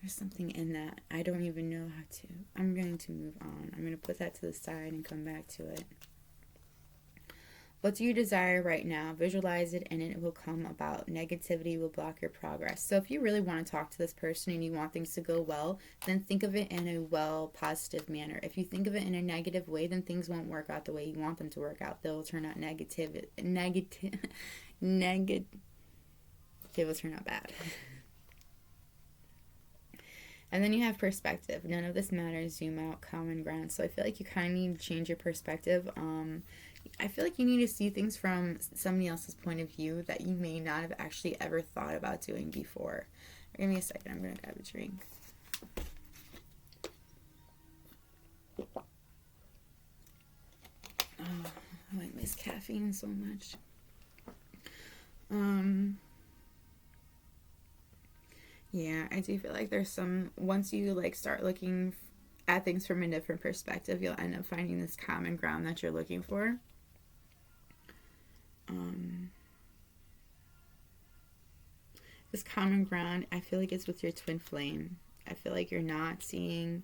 there's something in that. I don't even know how to. I'm going to move on. I'm going to put that to the side and come back to it. What do you desire right now? Visualize it and it will come about. Negativity will block your progress. So if you really want to talk to this person and you want things to go well, then think of it in a positive manner. If you think of it in a negative way, then things won't work out the way you want them to work out. They'll turn out negative. They will turn out bad. And then you have perspective. None of this matters. Zoom out. Common ground. So I feel like you kind of need to change your perspective. I feel like you need to see things from somebody else's point of view that you may not have actually ever thought about doing before. Give me a second. I'm going to grab a drink. Oh, I miss caffeine so much. Yeah, I do feel like there's some, once you like start looking at things from a different perspective, you'll end up finding this common ground that you're looking for. This common ground, I feel like it's with your twin flame. I feel like you're not seeing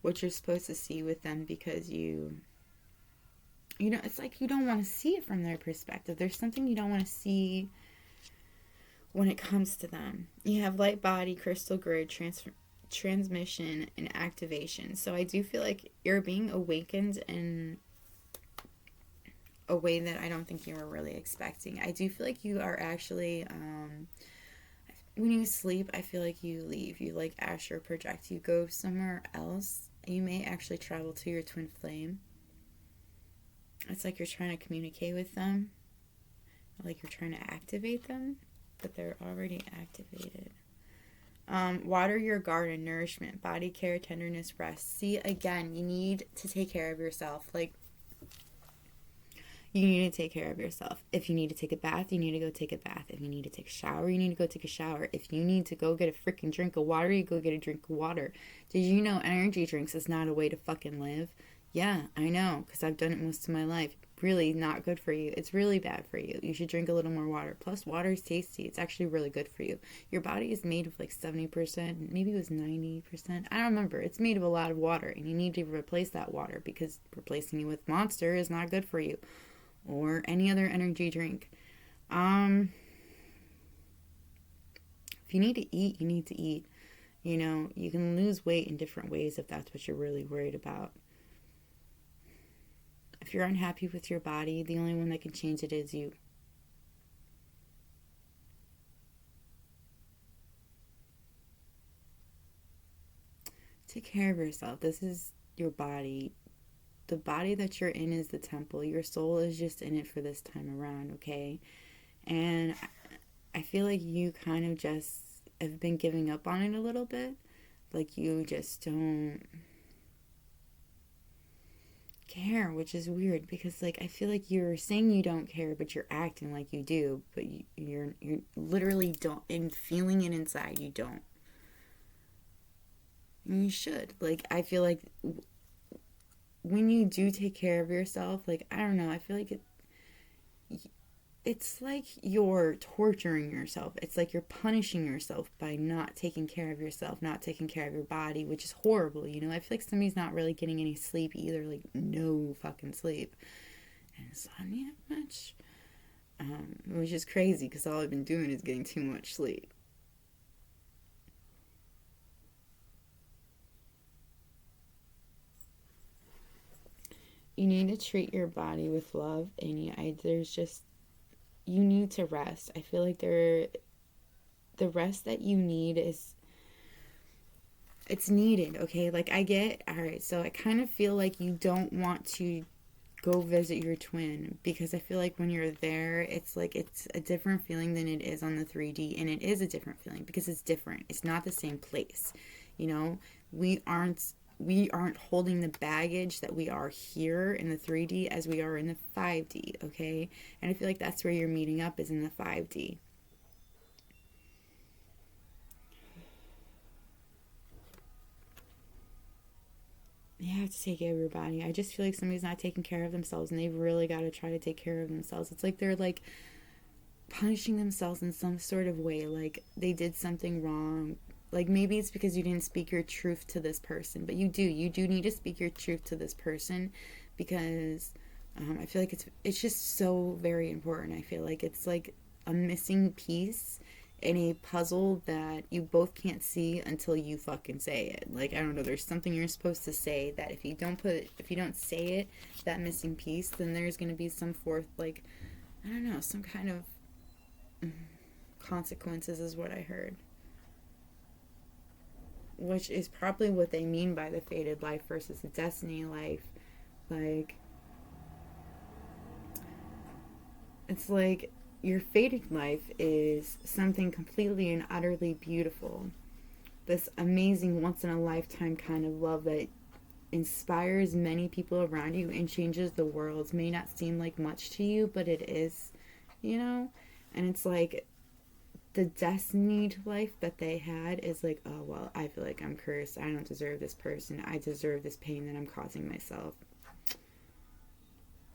what you're supposed to see with them because you know, it's like you don't want to see it from their perspective. There's something you don't want to see when it comes to them. You have light body, crystal grid, transmission, and activation. So I do feel like you're being awakened in a way that I don't think you were really expecting. I do feel like you are actually, when you sleep, I feel like you leave. You like astral project. You go somewhere else. You may actually travel to your twin flame. It's like you're trying to communicate with them. Like you're trying to activate them, but they're already activated. Water your garden, nourishment, body care, tenderness, rest. See, again, you need to take care of yourself. Like, you need to take care of yourself. If you need to take a bath, you need to go take a bath. If you need to take a shower, you need to go take a shower. If you need to go get a freaking drink of water, you go get a drink of water. Did you know energy drinks is not a way to fucking live? Yeah, I know, because I've done it most of my life. Really not good for you. It's really bad for you. You should drink a little more water. Plus, water is tasty. It's actually really good for you. Your body is made of like 70%, maybe it was 90%. I don't remember. It's made of a lot of water, and you need to replace that water because replacing it with Monster is not good for you. Or any other energy drink. If you need to eat, you need to eat. You know, you can lose weight in different ways if that's what you're really worried about. If you're unhappy with your body, the only one that can change it is you. Take care of yourself. This is your body. The body that you're in is the temple. Your soul is just in it for this time around, okay? And I feel like you kind of just have been giving up on it a little bit. Like you just don't care, which is weird because like I feel like you're saying you don't care, but you're acting like you do, but you're literally don't, and feeling it inside you don't. And you should. Like I feel like when you do take care of yourself, like I don't know, I feel like it's like you're torturing yourself. It's like you're punishing yourself by not taking care of yourself, not taking care of your body, which is horrible, you know? I feel like somebody's not really getting any sleep either, like no fucking sleep. And insomnia much? Which is crazy because all I've been doing is getting too much sleep. You need to treat your body with love, and you need to rest. I feel like the rest that you need it's needed, okay? Like all right, so I kind of feel like you don't want to go visit your twin, because I feel like when you're there, it's like it's a different feeling than it is on the 3D, and it is a different feeling because it's different. It's not the same place. You know, we aren't holding the baggage that we are here in the 3D as we are in the 5D, okay? And I feel like that's where you're meeting up, is in the 5D. You have to take care of your body. I just feel like somebody's not taking care of themselves, and they've really got to try to take care of themselves. It's like they're like punishing themselves in some sort of way, like they did something wrong. Like maybe it's because you didn't speak your truth to this person, but you do need to speak your truth to this person, because I feel like it's just so very important. I feel like it's like a missing piece in a puzzle that you both can't see until you fucking say it. Like, I don't know, there's something you're supposed to say that if you don't say it, that missing piece, then there's gonna be some fourth, like, I don't know, some kind of consequences is what I heard. Which is probably what they mean by the fated life versus the destiny life. Like, it's like your fated life is something completely and utterly beautiful. This amazing, once in a lifetime kind of love that inspires many people around you and changes the world. May not seem like much to you, but it is, you know? And it's like the destiny life that they had is like, oh, well, I feel like I'm cursed. I don't deserve this person. I deserve this pain that I'm causing myself.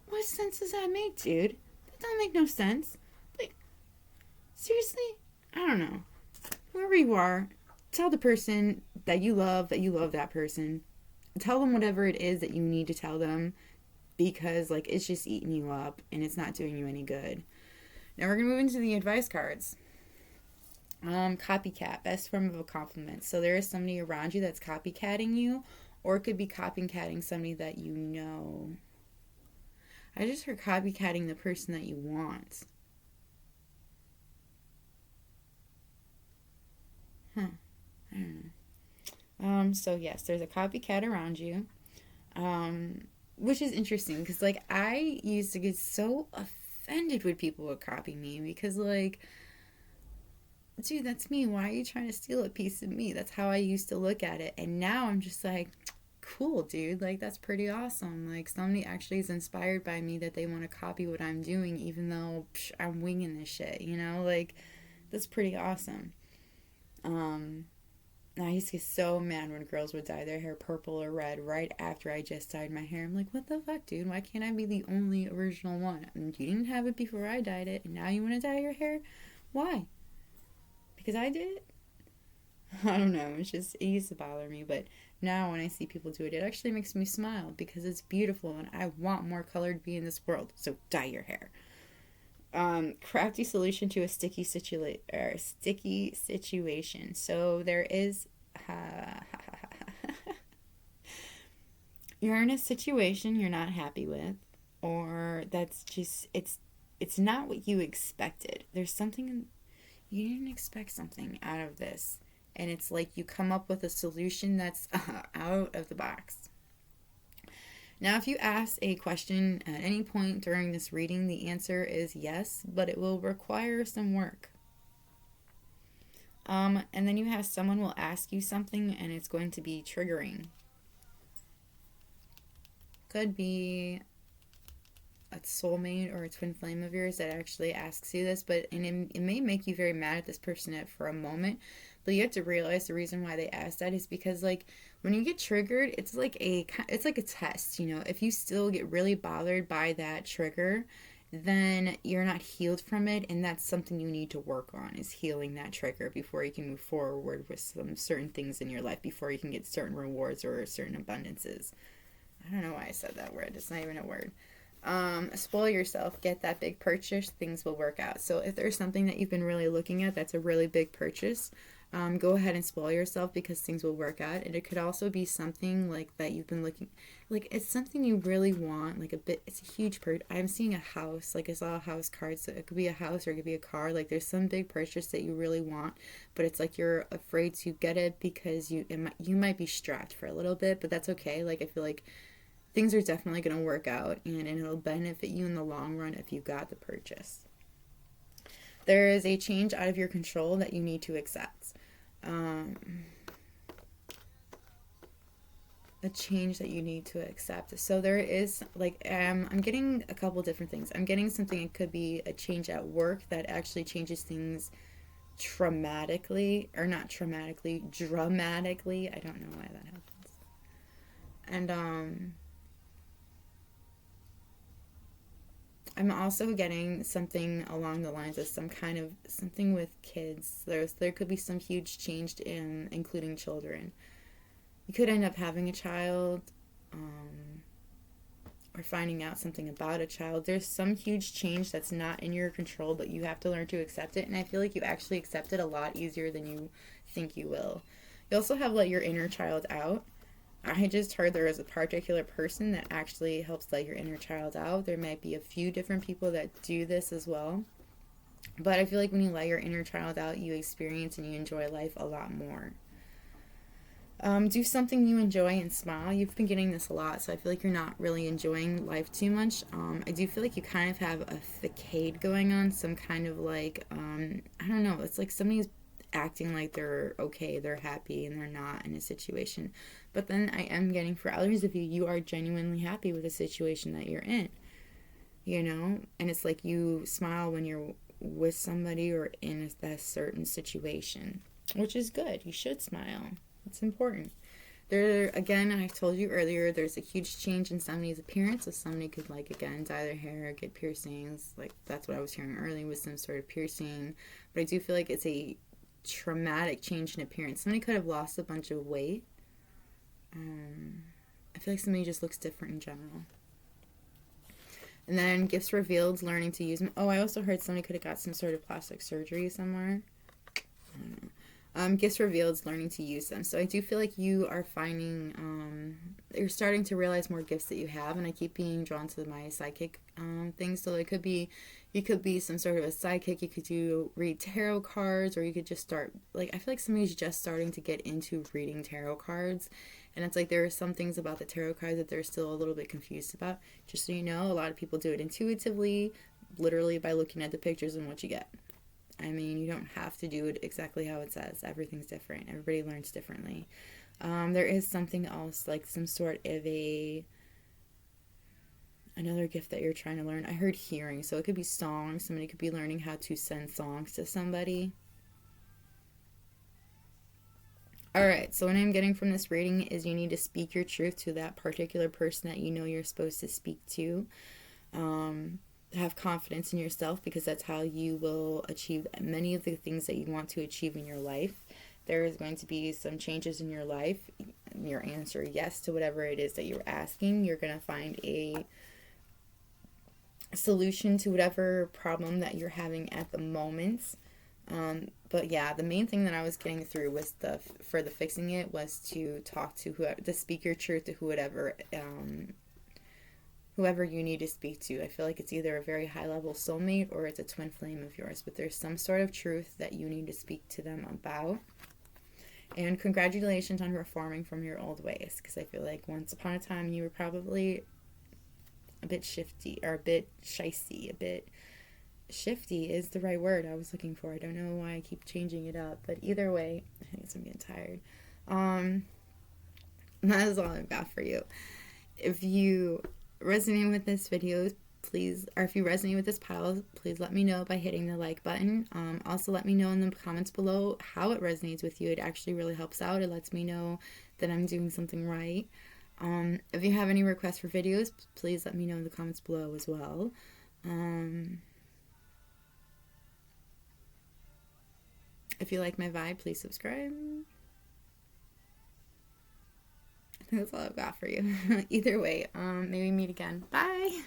What sense does that make, dude? That don't make no sense. Like, seriously? I don't know. Whoever you are, tell the person that you love that person. Tell them whatever it is that you need to tell them, because, like, it's just eating you up and it's not doing you any good. Now we're going to move into the advice cards. Copycat, best form of a compliment. So there is somebody around you that's copycatting you, or it could be copycatting somebody that you know. I just heard copycatting the person that you want. Huh. I don't know. So yes, there's a copycat around you. Which is interesting, because, like, I used to get so offended when people would copy me, because, like, dude, that's me. Why are you trying to steal a piece of me? That's how I used to look at it. And now I'm just like, cool, dude. Like, that's pretty awesome. Like, somebody actually is inspired by me that they want to copy what I'm doing, even though I'm winging this shit, you know? Like, that's pretty awesome. I used to get so mad when girls would dye their hair purple or red right after I just dyed my hair. I'm like, what the fuck, dude? Why can't I be the only original one? I mean, you didn't have it before I dyed it, and now you want to dye your hair? Why? Because I did it? I don't know. It used to bother me, but now when I see people do it, it actually makes me smile, because it's beautiful and I want more color to be in this world. So dye your hair. Crafty solution to a sticky situation. So there is, you're in a situation you're not happy with, or that's just it's not what you expected. There's something you didn't expect something out of this, and it's like you come up with a solution that's out of the box. Now, if you ask a question at any point during this reading, the answer is yes, but it will require some work. And then you have someone will ask you something, and it's going to be triggering. Could be a soulmate or a twin flame of yours that actually asks you this, but it may make you very mad at this person for a moment, but you have to realize the reason why they asked that is because, like, when you get triggered, it's like a test, you know. If you still get really bothered by that trigger, then you're not healed from it, and that's something you need to work on, is healing that trigger before you can move forward with some certain things in your life, before you can get certain rewards or certain abundances. I don't know why I said that word. It's not even a word. Spoil yourself, get that big purchase, things will work out. So if there's something that you've been really looking at that's a really big purchase, go ahead and spoil yourself, because things will work out. And it could also be something like that you've been looking, like it's something you really want, like it's a huge purchase. I'm seeing a house, like I saw a house card, so it could be a house or it could be a car. Like there's some big purchase that you really want, but it's like you're afraid to get it because you might be strapped for a little bit, but that's okay. Like I feel like things are definitely going to work out, and it'll benefit you in the long run if you got the purchase. There is a change out of your control that you need to accept. A change that you need to accept. So there is, like, I'm getting a couple different things. I'm getting something, it could be a change at work that actually changes things dramatically. I don't know why that happens. And I'm also getting something along the lines of some kind of something with kids. There could be some huge change in including children. You could end up having a child, or finding out something about a child. There's some huge change that's not in your control, but you have to learn to accept it. And I feel like you actually accept it a lot easier than you think you will. You also have let your inner child out. I just heard there is a particular person that actually helps let your inner child out. There might be a few different people that do this as well. But I feel like when you let your inner child out, you experience and you enjoy life a lot more. Do something you enjoy and smile. You've been getting this a lot, so I feel like you're not really enjoying life too much. I do feel like you kind of have a facade going on, some kind of like, I don't know, it's like somebody's acting like they're okay, they're happy, and they're not in a situation. But then I am getting, for others of you, you are genuinely happy with the situation that you're in, you know? And it's like you smile when you're with somebody or in that certain situation, which is good. You should smile. It's important. There, again, I told you earlier, there's a huge change in somebody's appearance. So somebody could, like, again, dye their hair, get piercings. Like, that's what I was hearing earlier with some sort of piercing. But I do feel like it's a traumatic change in appearance. Somebody could have lost a bunch of weight. I feel like somebody just looks different in general. And then gifts revealed, learning to use them. Oh, I also heard somebody could have got some sort of plastic surgery somewhere. I don't know. Gifts revealed, learning to use them. So I do feel like you are finding, you're starting to realize more gifts that you have, and I keep being drawn to my psychic thing. So it could be, you could be some sort of a psychic. You could read tarot cards, or you could just start, like, I feel like somebody's just starting to get into reading tarot cards, and it's like there are some things about the tarot cards that they're still a little bit confused about. Just so you know, a lot of people do it intuitively, literally by looking at the pictures and what you get. I mean, you don't have to do it exactly how it says. Everything's different. Everybody learns differently. There is something else, like some sort of another gift that you're trying to learn. I heard hearing, so it could be songs. Somebody could be learning how to send songs to somebody. Alright, so what I'm getting from this reading is you need to speak your truth to that particular person that you know you're supposed to speak to. Have confidence in yourself, because that's how you will achieve many of the things that you want to achieve in your life. There is going to be some changes in your life. Your answer yes to whatever it is that you're asking. You're going to find a solution to whatever problem that you're having at the moment. But yeah, the main thing that I was getting through was for the fixing it was to talk to whoever, to speak your truth to whoever you need to speak to. I feel like it's either a very high-level soulmate or it's a twin flame of yours, but there's some sort of truth that you need to speak to them about. And congratulations on reforming from your old ways, because I feel like once upon a time you were probably a bit shifty, or a bit shifty. Shifty is the right word I was looking for. I don't know why I keep changing it up, but either way, I think I'm getting tired. That is all I've got for you. If you resonate with this video, please, or if you resonate with this pile, please let me know by hitting the like button. Also let me know in the comments below how it resonates with you. It actually really helps out. It lets me know that I'm doing something right. If you have any requests for videos, please let me know in the comments below as well. If you like my vibe, please subscribe. I think that's all I've got for you. Either way, maybe meet again. Bye!